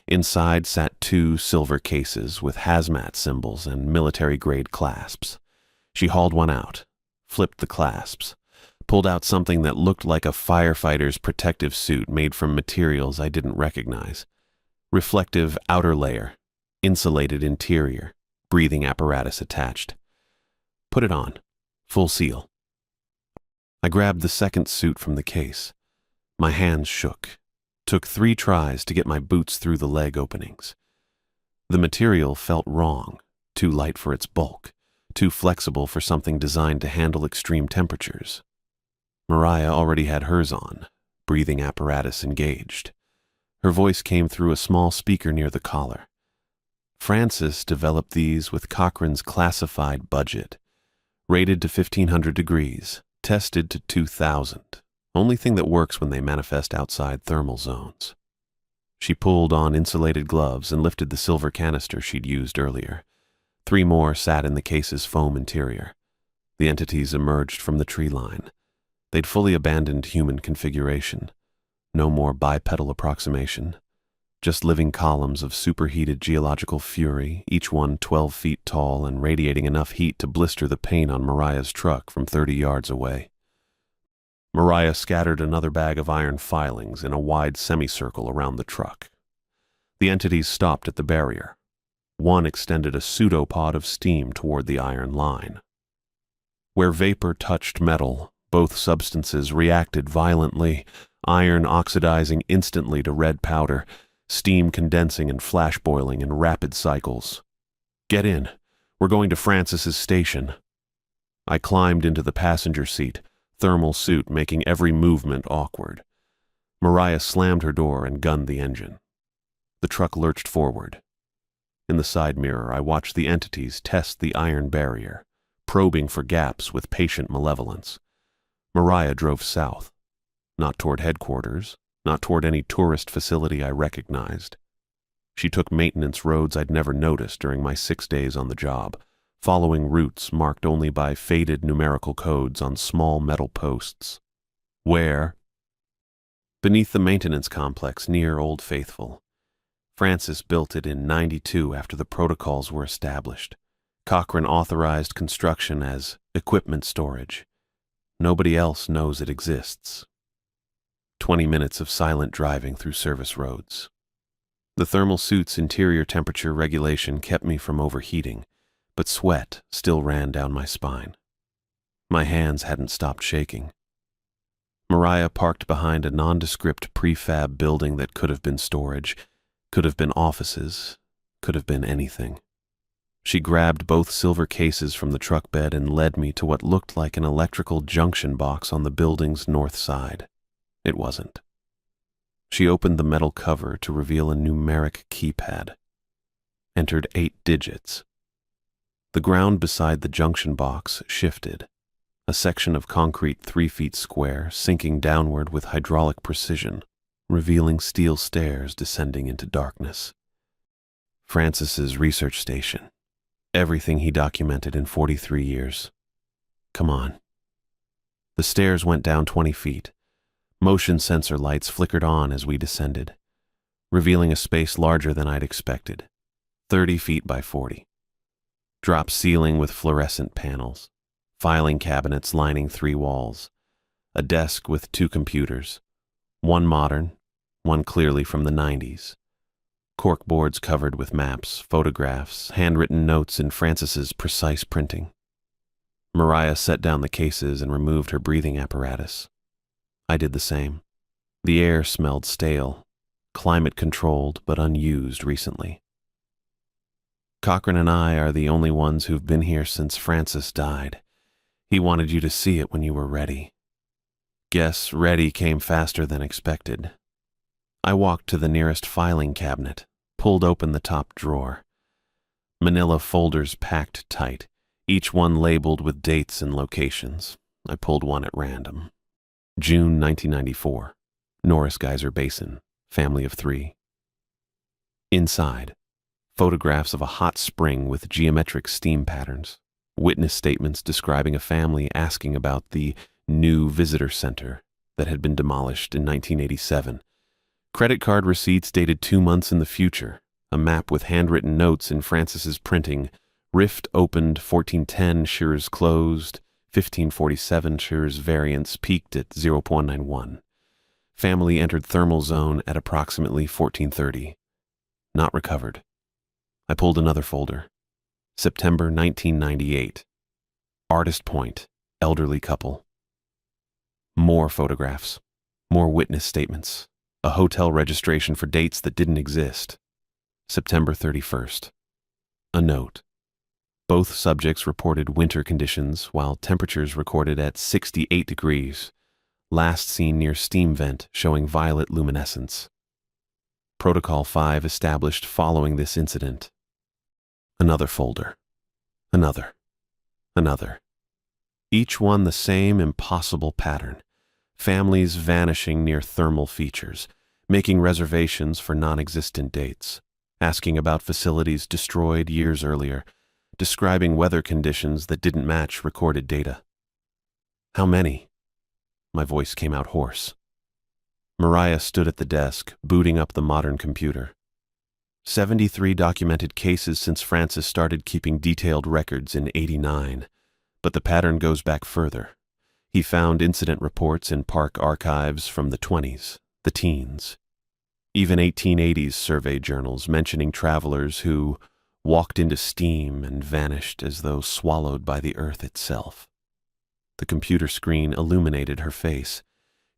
Inside sat 2 silver cases with hazmat symbols and military-grade clasps. She hauled one out, flipped the clasps, pulled out something that looked like a firefighter's protective suit made from materials I didn't recognize. Reflective outer layer, insulated interior, breathing apparatus attached. Put it on, full seal. I grabbed the second suit from the case. My hands shook. Took 3 tries to get my boots through the leg openings. The material felt wrong, too light for its bulk, too flexible for something designed to handle extreme temperatures. Mariah already had hers on, breathing apparatus engaged. Her voice came through a small speaker near the collar. Francis developed these with Cochrane's classified budget. Rated to 1500 degrees, tested to 2000. Only thing that works when they manifest outside thermal zones. She pulled on insulated gloves and lifted the silver canister she'd used earlier. 3 more sat in the case's foam interior. The entities emerged from the tree line. They'd fully abandoned human configuration. No more bipedal approximation. Just living columns of superheated geological fury, each one 12 feet tall and radiating enough heat to blister the paint on Mariah's truck from 30 yards away. Mariah scattered another bag of iron filings in a wide semicircle around the truck. The entities stopped at the barrier. One extended a pseudopod of steam toward the iron line. Where vapor touched metal, both substances reacted violently, iron oxidizing instantly to red powder, steam condensing and flash boiling in rapid cycles. "Get in. We're going to Francis's station." I climbed into the passenger seat, thermal suit making every movement awkward. Mariah slammed her door and gunned the engine. The truck lurched forward. In the side mirror, I watched the entities test the iron barrier, probing for gaps with patient malevolence. Mariah drove south, not toward headquarters, not toward any tourist facility I recognized. She took maintenance roads I'd never noticed during my 6 days on the job, following routes marked only by faded numerical codes on small metal posts. Where? Beneath the maintenance complex near Old Faithful. Francis built it in '92 after the protocols were established. Cochrane authorized construction as equipment storage. Nobody else knows it exists. 20 minutes of silent driving through service roads. The thermal suit's interior temperature regulation kept me from overheating, but sweat still ran down my spine. My hands hadn't stopped shaking. Mariah parked behind a nondescript prefab building that could have been storage, could have been offices, could have been anything. She grabbed both silver cases from the truck bed and led me to what looked like an electrical junction box on the building's north side. It wasn't. She opened the metal cover to reveal a numeric keypad. Entered 8 digits. The ground beside the junction box shifted, a section of concrete 3 feet square sinking downward with hydraulic precision, revealing steel stairs descending into darkness. Francis's research station. Everything he documented in 43 years. Come on. The stairs went down 20 feet. Motion sensor lights flickered on as we descended, revealing a space larger than I'd expected, 30 feet by 40. Drop ceiling with fluorescent panels, filing cabinets lining 3 walls, a desk with 2 computers, one modern, one clearly from the 90s. Cork boards covered with maps, photographs, handwritten notes in Francis's precise printing. Mariah set down the cases and removed her breathing apparatus. I did the same. The air smelled stale, climate-controlled but unused recently. Cochran and I are the only ones who've been here since Francis died. He wanted you to see it when you were ready. Guess ready came faster than expected. I walked to the nearest filing cabinet, pulled open the top drawer. Manila folders packed tight, each one labeled with dates and locations. I pulled one at random. June 1994, Norris Geyser Basin, family of 3. Inside, photographs of a hot spring with geometric steam patterns, witness statements describing a family asking about the new visitor center that had been demolished in 1987, credit card receipts dated 2 months in the future, a map with handwritten notes in Francis's printing, rift opened 1410, shears closed, 1547 shears variance peaked at 0.91. Family entered thermal zone at approximately 1430. Not recovered. I pulled another folder. September 1998. Artist Point, elderly couple. More photographs. More witness statements. A hotel registration for dates that didn't exist. September 31st. A note. Both subjects reported winter conditions, while temperatures recorded at 68 degrees. Last seen near steam vent, showing violet luminescence. Protocol 5 established following this incident. Another folder. Another. Another. Each one the same impossible pattern. Families vanishing near thermal features, making reservations for non-existent dates, asking about facilities destroyed years earlier, describing weather conditions that didn't match recorded data. How many? My voice came out hoarse. Mariah stood at the desk, booting up the modern computer. 73 documented cases since Francis started keeping detailed records in '89, but the pattern goes back further. He found incident reports in park archives from the 20s, the teens, even 1880s survey journals mentioning travelers who walked into steam and vanished as though swallowed by the earth itself. The computer screen illuminated her face.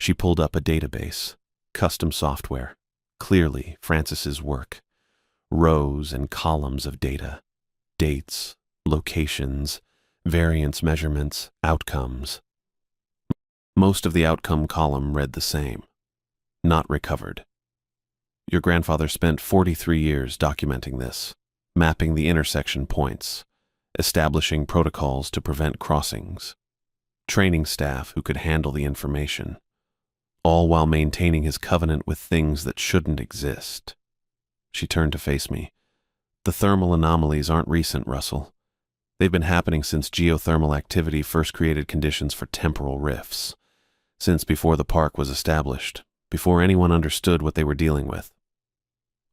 She pulled up a database, custom software, clearly Francis's work. Rows and columns of data, dates, locations, variance measurements, outcomes. Most of the outcome column read the same. Not recovered. Your grandfather spent 43 years documenting this, mapping the intersection points, establishing protocols to prevent crossings, training staff who could handle the information, all while maintaining his covenant with things that shouldn't exist. She turned to face me. The thermal anomalies aren't recent, Russell. They've been happening since geothermal activity first created conditions for temporal rifts, since before the park was established, before anyone understood what they were dealing with.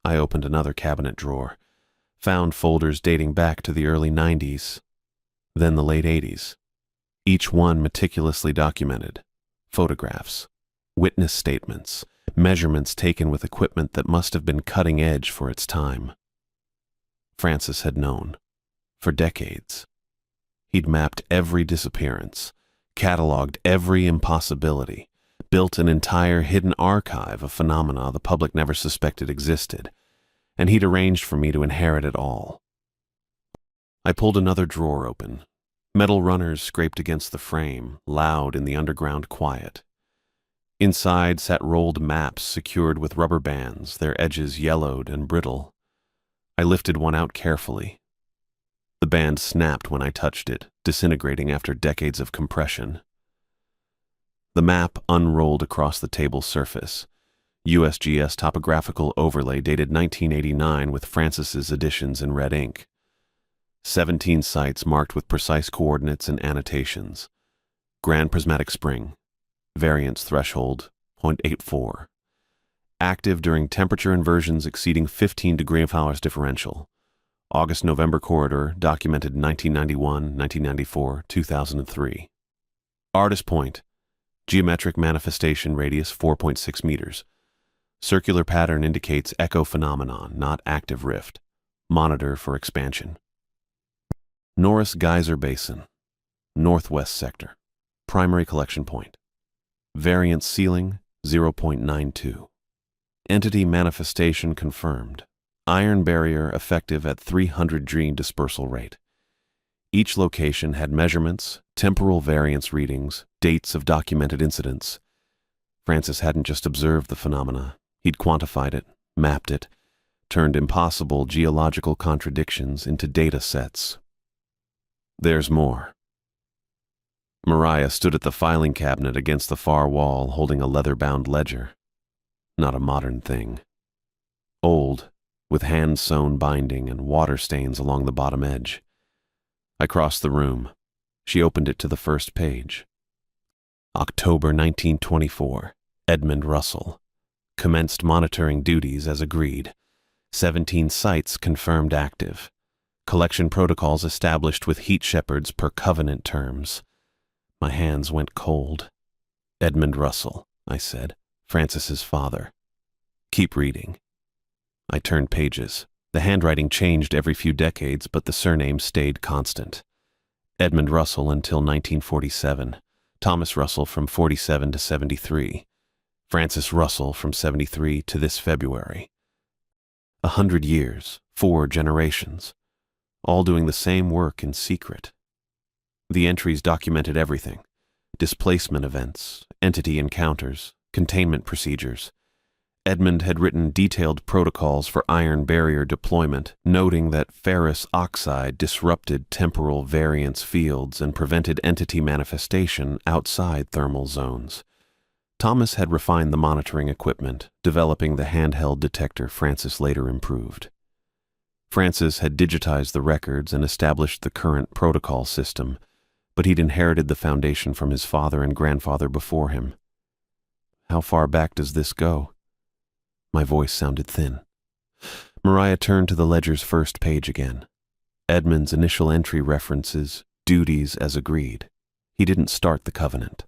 I opened another cabinet drawer, found folders dating back to the early 90s, then the late 80s, each one meticulously documented. Photographs, witness statements, measurements taken with equipment that must have been cutting edge for its time. Francis had known. For decades. He'd mapped every disappearance, cataloged every impossibility, built an entire hidden archive of phenomena the public never suspected existed, and he'd arranged for me to inherit it all. I pulled another drawer open. Metal runners scraped against the frame, loud in the underground quiet. Inside sat rolled maps secured with rubber bands, their edges yellowed and brittle. I lifted one out carefully. The band snapped when I touched it, disintegrating after decades of compression. The map unrolled across the table's surface. USGS topographical overlay dated 1989 with Francis's additions in red ink. 17 sites marked with precise coordinates and annotations. Grand Prismatic Spring. Variance threshold, 0.84. Active during temperature inversions exceeding 15 degree Fahrenheit differential. August-November corridor documented 1991, 1994, 2003. Artist point. Geometric manifestation radius 4.6 meters. Circular pattern indicates echo phenomenon, not active rift. Monitor for expansion. Norris Geyser Basin, northwest sector. Primary collection point. Variance ceiling 0.92. Entity manifestation confirmed. Iron barrier effective at 300 G dispersal rate. Each location had measurements, temporal variance readings, dates of documented incidents. Francis hadn't just observed the phenomena, he'd quantified it, mapped it, turned impossible geological contradictions into data sets. There's more. Mariah stood at the filing cabinet against the far wall holding a leather-bound ledger. Not a modern thing. Old, with hand-sewn binding and water stains along the bottom edge. I crossed the room. She opened it to the first page. October 1924. Edmund Russell. Commenced monitoring duties as agreed. 17 sites confirmed active. Collection protocols established with heat shepherds per covenant terms. My hands went cold. Edmund Russell, I said, Francis's father. Keep reading. I turned pages. The handwriting changed every few decades, but the surname stayed constant. Edmund Russell until 1947. Thomas Russell from 47 to 73. Francis Russell from 73 to this February. 100 years, 4 generations, all doing the same work in secret. The entries documented everything: displacement events, entity encounters, containment procedures. Edmund had written detailed protocols for iron barrier deployment, noting that ferrous oxide disrupted temporal variance fields and prevented entity manifestation outside thermal zones. Thomas had refined the monitoring equipment, developing the handheld detector Francis later improved. Francis had digitized the records and established the current protocol system, but he'd inherited the foundation from his father and grandfather before him. How far back does this go? My voice sounded thin. Mariah turned to the ledger's first page again. Edmund's initial entry references duties as agreed. He didn't start the covenant.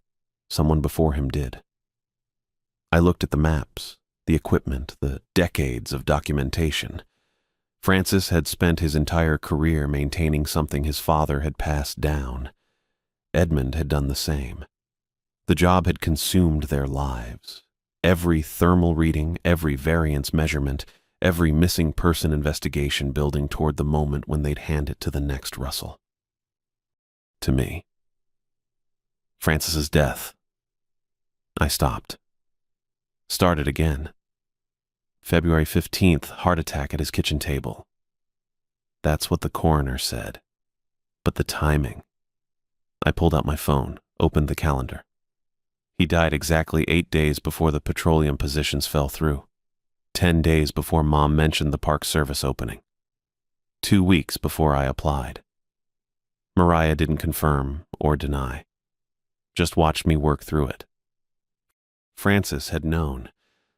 Someone before him did. I looked at the maps, the equipment, the decades of documentation. Francis had spent his entire career maintaining something his father had passed down. Edmund had done the same. The job had consumed their lives. Every thermal reading, every variance measurement, every missing person investigation building toward the moment when they'd hand it to the next Russell. To me. Francis's death. I stopped. Started again. February 15th, heart attack at his kitchen table. That's what the coroner said. But the timing. I pulled out my phone, opened the calendar. He died exactly 8 days before the petroleum positions fell through. 10 days before Mom mentioned the Park Service opening. 2 weeks before I applied. Mariah didn't confirm or deny. Just watched me work through it. Francis had known.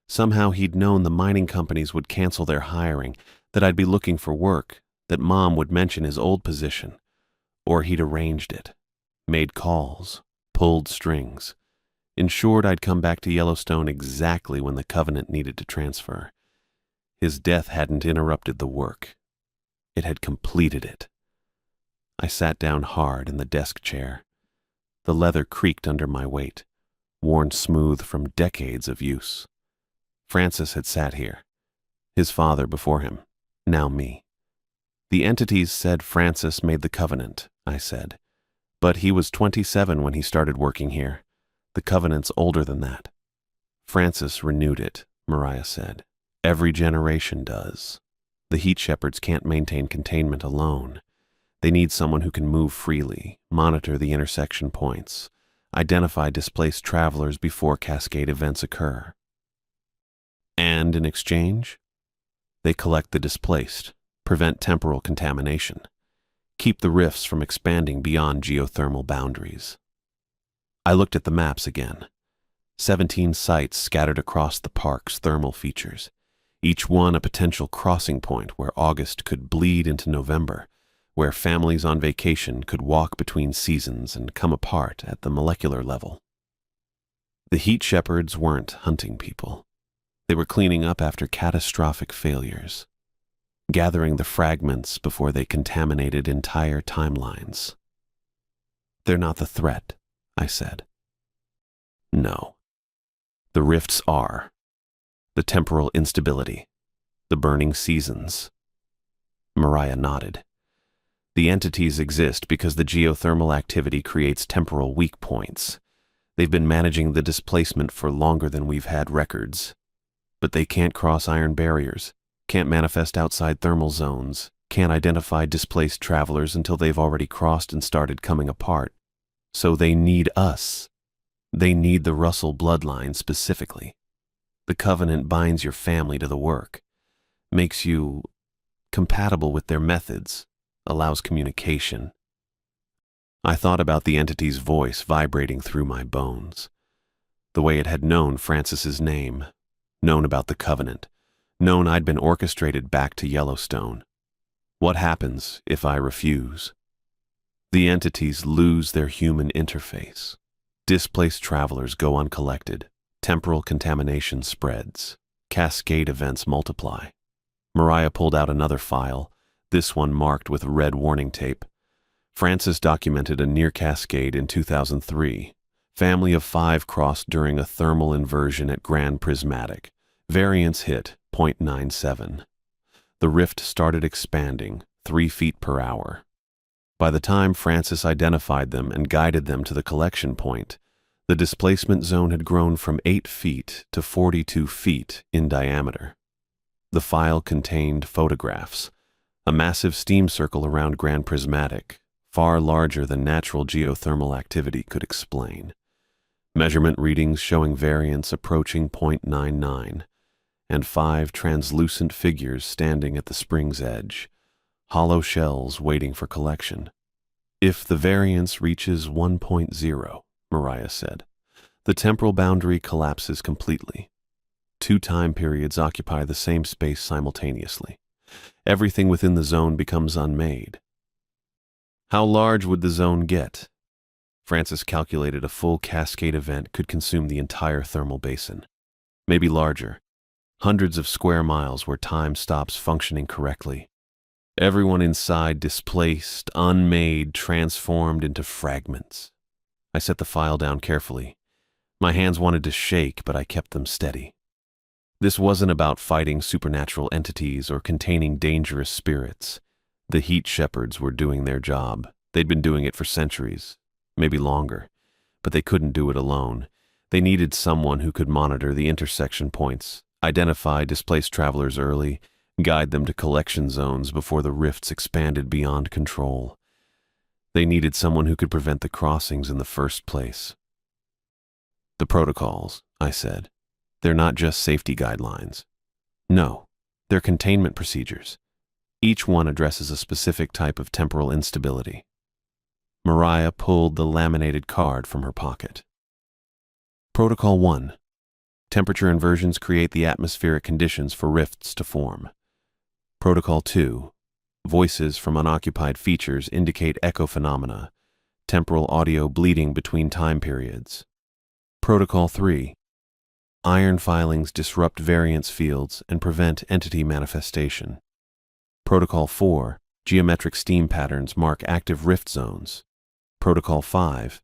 Somehow he'd known the mining companies would cancel their hiring, that I'd be looking for work, that Mom would mention his old position. Or he'd arranged it. Made calls. Pulled strings. Ensured I'd come back to Yellowstone exactly when the covenant needed to transfer. His death hadn't interrupted the work. It had completed it. I sat down hard in the desk chair. The leather creaked under my weight, worn smooth from decades of use. Francis had sat here. His father before him. Now me. The entities said Francis made the covenant, I said. But he was 27 when he started working here. The covenant's older than that. Francis renewed it, Mariah said. Every generation does. The heat shepherds can't maintain containment alone. They need someone who can move freely, monitor the intersection points, identify displaced travelers before cascade events occur. And in exchange, they collect the displaced, prevent temporal contamination, keep the rifts from expanding beyond geothermal boundaries. I looked at the maps again. 17 sites scattered across the park's thermal features, each one a potential crossing point where August could bleed into November, where families on vacation could walk between seasons and come apart at the molecular level. The heat shepherds weren't hunting people. They were cleaning up after catastrophic failures, gathering the fragments before they contaminated entire timelines. They're not the threat, I said. No. The rifts are. The temporal instability. The burning seasons. Mariah nodded. The entities exist because the geothermal activity creates temporal weak points. They've been managing the displacement for longer than we've had records. But they can't cross iron barriers, can't manifest outside thermal zones, can't identify displaced travelers until they've already crossed and started coming apart. So they need us. They need the Russell bloodline specifically. The covenant binds your family to the work, makes you compatible with their methods, allows communication. I thought about the entity's voice vibrating through my bones, the way it had known Francis's name, known about the covenant, known I'd been orchestrated back to Yellowstone. What happens if I refuse? The entities lose their human interface. Displaced travelers go uncollected. Temporal contamination spreads. Cascade events multiply. Mariah pulled out another file, this one marked with red warning tape. Francis documented a near cascade in 2003. Family of 5 crossed during a thermal inversion at Grand Prismatic. Variance hit 0.97. The rift started expanding 3 feet per hour. By the time Francis identified them and guided them to the collection point, the displacement zone had grown from 8 feet to 42 feet in diameter. The file contained photographs, a massive steam circle around Grand Prismatic, far larger than natural geothermal activity could explain. Measurement readings showing variance approaching 0.99, and 5 translucent figures standing at the spring's edge, hollow shells waiting for collection. If the variance reaches 1.0, Mariah said, the temporal boundary collapses completely. 2 time periods occupy the same space simultaneously. Everything within the zone becomes unmade. How large would the zone get? Francis calculated a full cascade event could consume the entire thermal basin. Maybe larger. Hundreds of square miles where time stops functioning correctly. Everyone inside displaced, unmade, transformed into fragments. I set the file down carefully. My hands wanted to shake, but I kept them steady. This wasn't about fighting supernatural entities or containing dangerous spirits. The heat shepherds were doing their job. They'd been doing it for centuries, maybe longer, but they couldn't do it alone. They needed someone who could monitor the intersection points, identify displaced travelers early, guide them to collection zones before the rifts expanded beyond control. They needed someone who could prevent the crossings in the first place. The protocols, I said, they're not just safety guidelines. No, they're containment procedures. Each one addresses a specific type of temporal instability. Mariah pulled the laminated card from her pocket. Protocol 1. Temperature inversions create the atmospheric conditions for rifts to form. Protocol 2. Voices from unoccupied features indicate echo phenomena, temporal audio bleeding between time periods. Protocol 3. Iron filings disrupt variance fields and prevent entity manifestation. Protocol 4. Geometric steam patterns mark active rift zones. Protocol 5.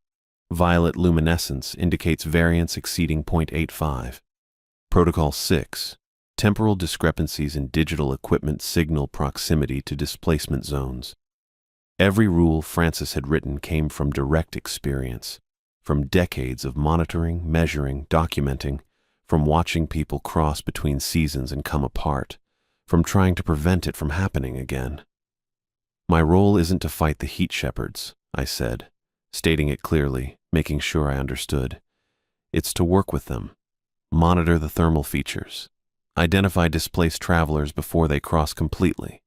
Violet luminescence indicates variance exceeding 0.85. Protocol 6. Temporal discrepancies in digital equipment signal proximity to displacement zones. Every rule Francis had written came from direct experience, from decades of monitoring, measuring, documenting, from watching people cross between seasons and come apart, from trying to prevent it from happening again. My role isn't to fight the heat shepherds, I said, stating it clearly, making sure I understood. It's to work with them, monitor the thermal features, identify displaced travelers before they cross completely,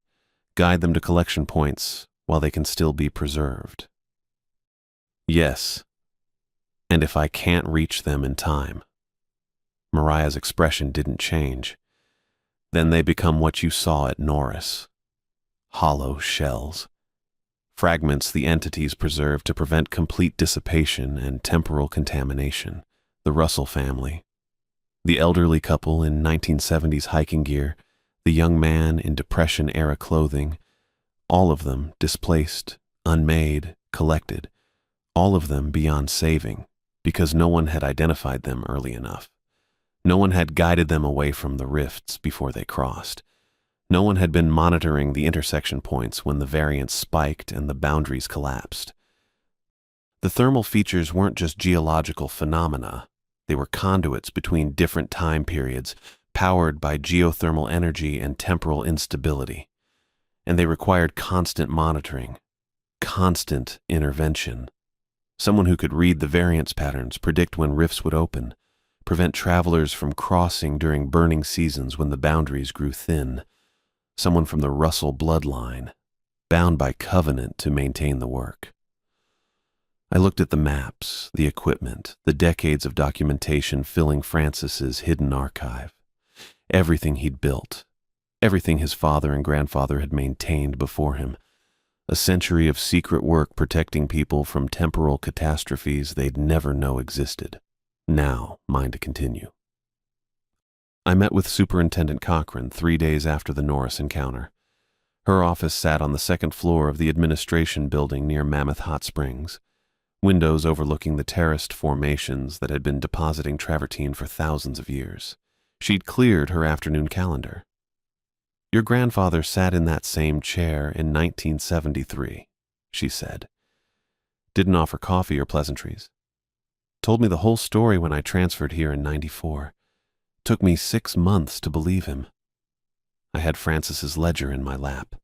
guide them to collection points while they can still be preserved. Yes, and if I can't reach them in time, Mariah's expression didn't change. Then they become what you saw at Norris. Hollow shells. Fragments the entities preserved to prevent complete dissipation and temporal contamination. The Russell family. The elderly couple in 1970s hiking gear, the young man in Depression-era clothing, all of them displaced, unmade, collected, all of them beyond saving, because no one had identified them early enough. No one had guided them away from the rifts before they crossed. No one had been monitoring the intersection points when the variance spiked and the boundaries collapsed. The thermal features weren't just geological phenomena. They were conduits between different time periods, powered by geothermal energy and temporal instability. And they required constant monitoring, constant intervention. Someone who could read the variance patterns, predict when rifts would open, prevent travelers from crossing during burning seasons when the boundaries grew thin. Someone from the Russell bloodline, bound by covenant to maintain the work. I looked at the maps, the equipment, the decades of documentation filling Francis's hidden archive. Everything he'd built, everything his father and grandfather had maintained before him. A century of secret work protecting people from temporal catastrophes they'd never know existed. Now, mine to continue. I met with Superintendent Cochran 3 days after the Norris encounter. Her office sat on the second floor of the administration building near Mammoth Hot Springs, windows overlooking the terraced formations that had been depositing travertine for thousands of years. She'd cleared her afternoon calendar. "Your grandfather sat in that same chair in 1973, she said. Didn't offer coffee or pleasantries. Told me the whole story when I transferred here in '94. Took me 6 months to believe him." I had Francis's ledger in my lap.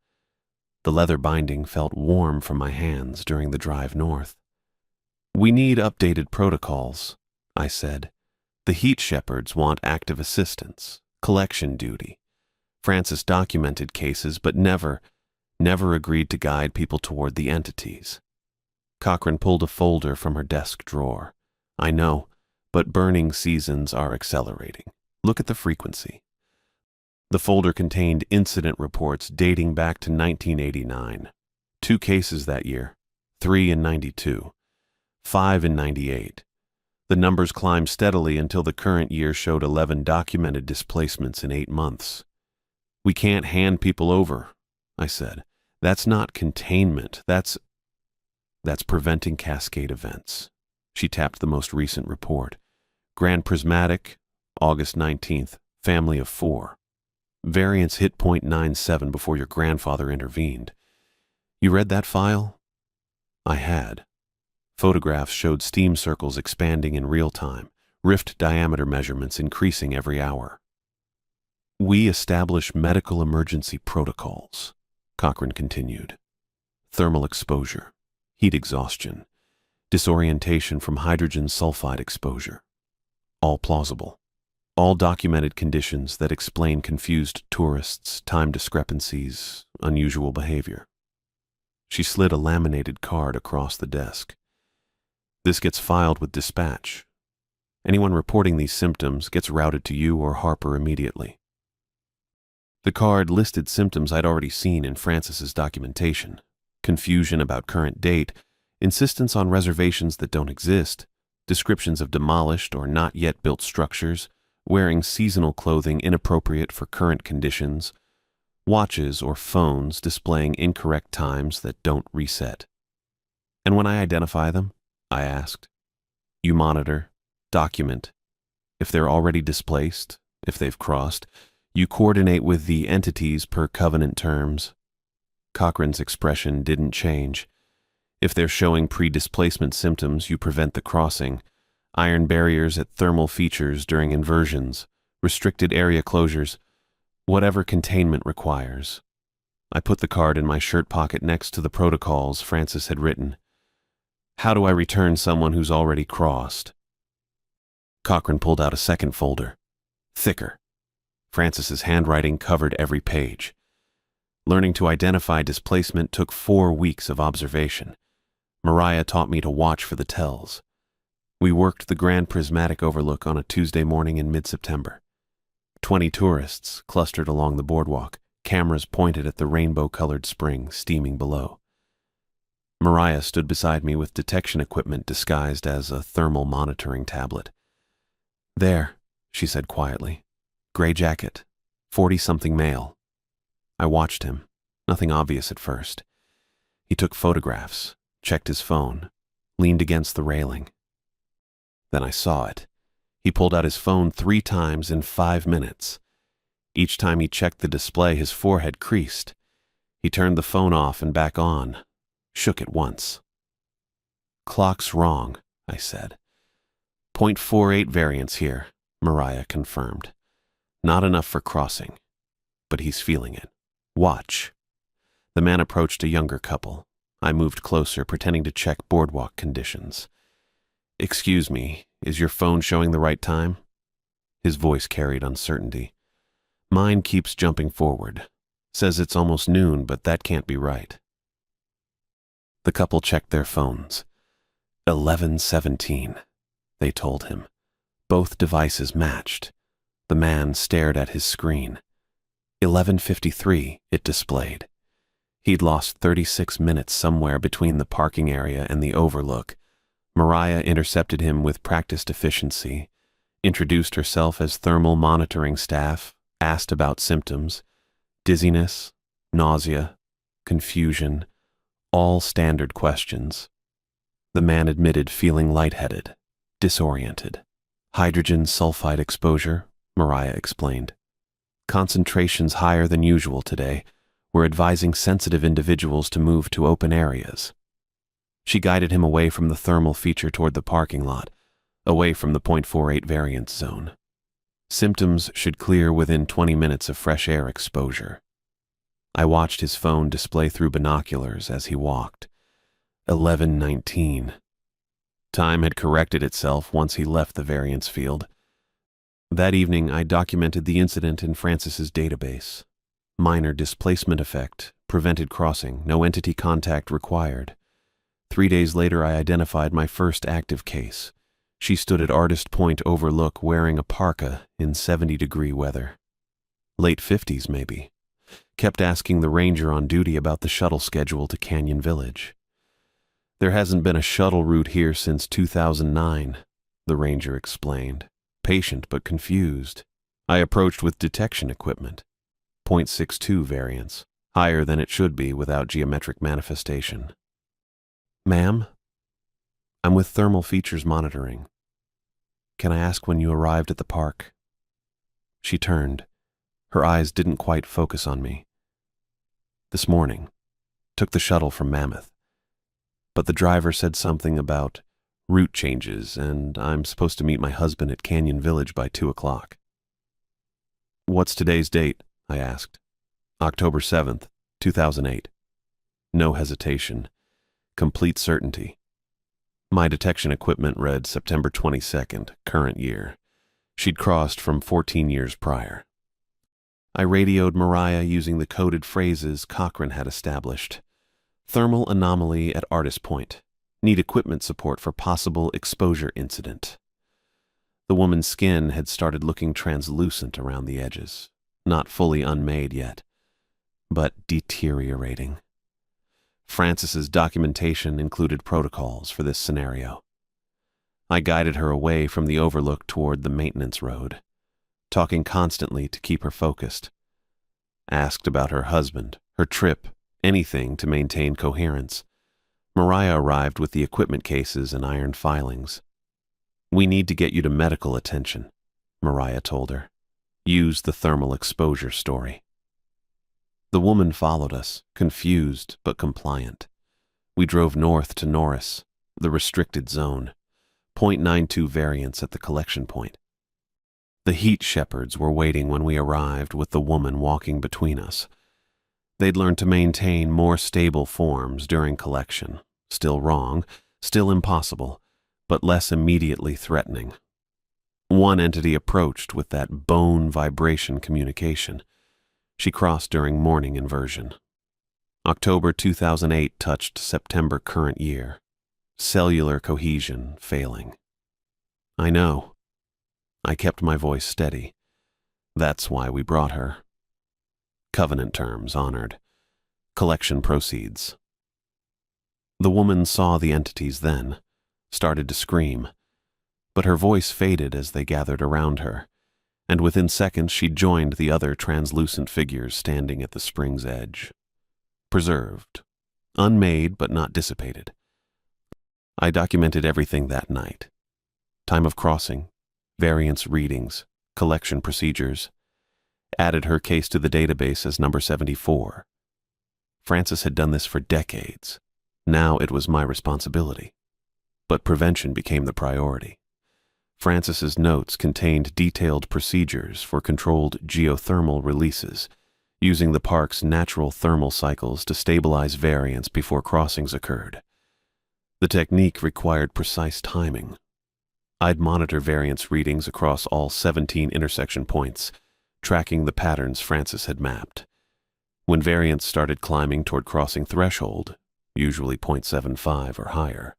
The leather binding felt warm from my hands during the drive north. "We need updated protocols," I said. "The heat shepherds want active assistance, collection duty. Francis documented cases, but never agreed to guide people toward the entities." Cochran pulled a folder from her desk drawer. "I know, but burning seasons are accelerating. Look at the frequency." The folder contained incident reports dating back to 1989. 2 cases that year, 3 in '92. 5 in '98. The numbers climbed steadily until the current year showed 11 documented displacements in 8 months. "We can't hand people over," I said. "That's not containment. That's preventing cascade events." She tapped the most recent report. "Grand Prismatic, August 19th, family of 4. Variance hit .97 before your grandfather intervened. You read that file?" I had. Photographs showed steam circles expanding in real time, rift diameter measurements increasing every hour. "We establish medical emergency protocols," Cochran continued. "Thermal exposure, heat exhaustion, disorientation from hydrogen sulfide exposure. All plausible. All documented conditions that explain confused tourists, time discrepancies, unusual behavior." She slid a laminated card across the desk. "This gets filed with dispatch. Anyone reporting these symptoms gets routed to you or Harper immediately." The card listed symptoms I'd already seen in Francis's documentation. Confusion about current date, insistence on reservations that don't exist, descriptions of demolished or not yet built structures, wearing seasonal clothing inappropriate for current conditions, watches or phones displaying incorrect times that don't reset. "And when I identify them," I asked, "you monitor, document. If they're already displaced, if they've crossed, you coordinate with the entities per covenant terms." Cochran's expression didn't change. "If they're showing pre-displacement symptoms, you prevent the crossing. Iron barriers at thermal features during inversions, restricted area closures, whatever containment requires." I put the card in my shirt pocket next to the protocols Francis had written. "How do I return someone who's already crossed?" Cochran pulled out a second folder, thicker. Francis's handwriting covered every page. Learning to identify displacement took 4 weeks of observation. Mariah taught me to watch for the tells. We worked the Grand Prismatic Overlook on a Tuesday morning in mid-September. 20 tourists clustered along the boardwalk, cameras pointed at the rainbow-colored spring steaming below. Mariah stood beside me with detection equipment disguised as a thermal monitoring tablet. "There," she said quietly. "Gray jacket, 40-something male." I watched him, nothing obvious at first. He took photographs, checked his phone, leaned against the railing. Then I saw it. He pulled out his phone 3 times in 5 minutes. Each time he checked the display, his forehead creased. He turned the phone off and back on, shook it once. "Clock's wrong," I said. ".48 variance here," Mariah confirmed. "Not enough for crossing, but he's feeling it. Watch." The man approached a younger couple. I moved closer, pretending to check boardwalk conditions. "Excuse me, is your phone showing the right time?" His voice carried uncertainty. "Mine keeps jumping forward. Says it's almost noon, but that can't be right." The couple checked their phones. 11:17, they told him. Both devices matched. The man stared at his screen. 11:53, it displayed. He'd lost 36 minutes somewhere between the parking area and the overlook. Mariah intercepted him with practiced efficiency, introduced herself as thermal monitoring staff, asked about symptoms, dizziness, nausea, confusion, all standard questions. The man admitted feeling lightheaded, disoriented. "Hydrogen sulfide exposure," Mariah explained. "Concentrations higher than usual today. We're advising sensitive individuals to move to open areas." She guided him away from the thermal feature toward the parking lot, away from the .48 variance zone. Symptoms should clear within 20 minutes of fresh air exposure. I watched his phone display through binoculars as he walked. 11:19. Time had corrected itself once he left the variance field. That evening, I documented the incident in Francis's database. Minor displacement effect, prevented crossing, no entity contact required. 3 days later, I identified my first active case. She stood at Artist Point Overlook wearing a parka in 70-degree weather. Late 50s, maybe. Kept asking the ranger on duty about the shuttle schedule to Canyon Village. "There hasn't been a shuttle route here since 2009, the ranger explained, patient but confused. I approached with detection equipment. .62 variance, higher than it should be without geometric manifestation. "Ma'am, I'm with Thermal Features Monitoring. Can I ask when you arrived at the park?" She turned. Her eyes didn't quite focus on me. "This morning. Took the shuttle from Mammoth. But the driver said something about route changes, and I'm supposed to meet my husband at Canyon Village by 2 o'clock. "What's today's date?" I asked. "October 7th, 2008. No hesitation. Complete certainty. My detection equipment read September 22nd, current year. She'd crossed from 14 years prior. I radioed Mariah using the coded phrases Cochrane had established. "Thermal anomaly at Artist Point. Need equipment support for possible exposure incident." The woman's skin had started looking translucent around the edges. Not fully unmade yet, but deteriorating. Francis's documentation included protocols for this scenario. I guided her away from the overlook toward the maintenance road, talking constantly to keep her focused. Asked about her husband, her trip, anything to maintain coherence. Mariah arrived with the equipment cases and iron filings. "We need to get you to medical attention," Mariah told her. "Use the thermal exposure story." The woman followed us, confused but compliant. We drove north to Norris, the restricted zone, .92 variance at the collection point. The heat shepherds were waiting when we arrived with the woman walking between us. They'd learned to maintain more stable forms during collection. Still wrong, still impossible, but less immediately threatening. One entity approached with that bone vibration communication. She crossed during morning inversion. October 2008 touched September current year. Cellular cohesion failing. I know. I kept my voice steady. That's why we brought her. Covenant terms honored. Collection proceeds. The woman saw the entities then, started to scream, but her voice faded as they gathered around her, and within seconds she joined the other translucent figures standing at the spring's edge. Preserved. Unmade but not dissipated. I documented everything that night. Time of crossing, variance readings, collection procedures. Added her case to the database as number 74. Frances had done this for decades. Now it was my responsibility. But prevention became the priority. Frances's notes contained detailed procedures for controlled geothermal releases, using the park's natural thermal cycles to stabilize variance before crossings occurred. The technique required precise timing. I'd monitor variance readings across all 17 intersection points, tracking the patterns Frances had mapped. When variance started climbing toward crossing threshold, usually 0.75 or higher,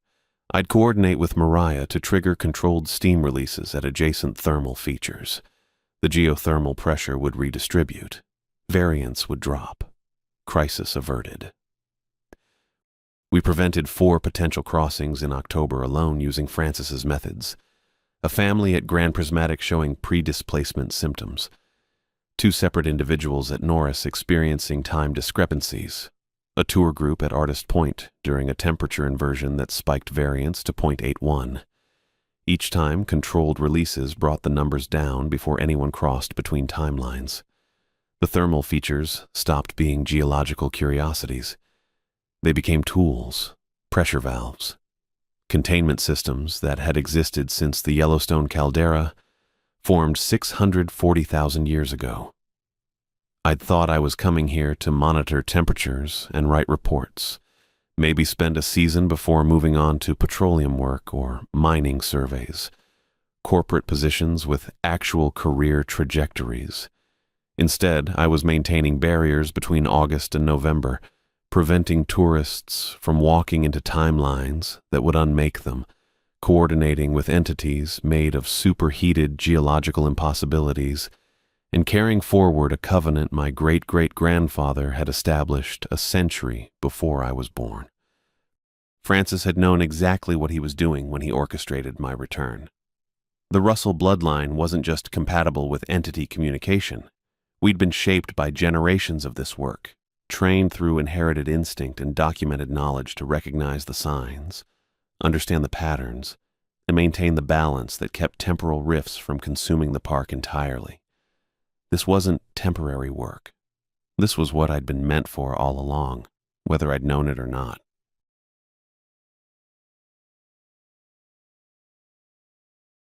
I'd coordinate with Mariah to trigger controlled steam releases at adjacent thermal features. The geothermal pressure would redistribute. Variance would drop. Crisis averted. We prevented 4 potential crossings in October alone using Frances's methods. A family at Grand Prismatic showing pre-displacement symptoms. 2 separate individuals at Norris experiencing time discrepancies. A tour group at Artist Point during a temperature inversion that spiked variance to 0.81. Each time, controlled releases brought the numbers down before anyone crossed between timelines. The thermal features stopped being geological curiosities. They became tools, pressure valves, containment systems that had existed since the Yellowstone caldera formed 640,000 years ago. I'd thought I was coming here to monitor temperatures and write reports, maybe spend a season before moving on to petroleum work or mining surveys, corporate positions with actual career trajectories. Instead, I was maintaining barriers between August and November, preventing tourists from walking into timelines that would unmake them, coordinating with entities made of superheated geological impossibilities, and carrying forward a covenant my great-great-grandfather had established a century before I was born. Frances had known exactly what he was doing when he orchestrated my return. The Russell bloodline wasn't just compatible with entity communication. We'd been shaped by generations of this work, trained through inherited instinct and documented knowledge to recognize the signs, understand the patterns, and maintain the balance that kept temporal rifts from consuming the park entirely. This wasn't temporary work. This was what I'd been meant for all along, whether I'd known it or not.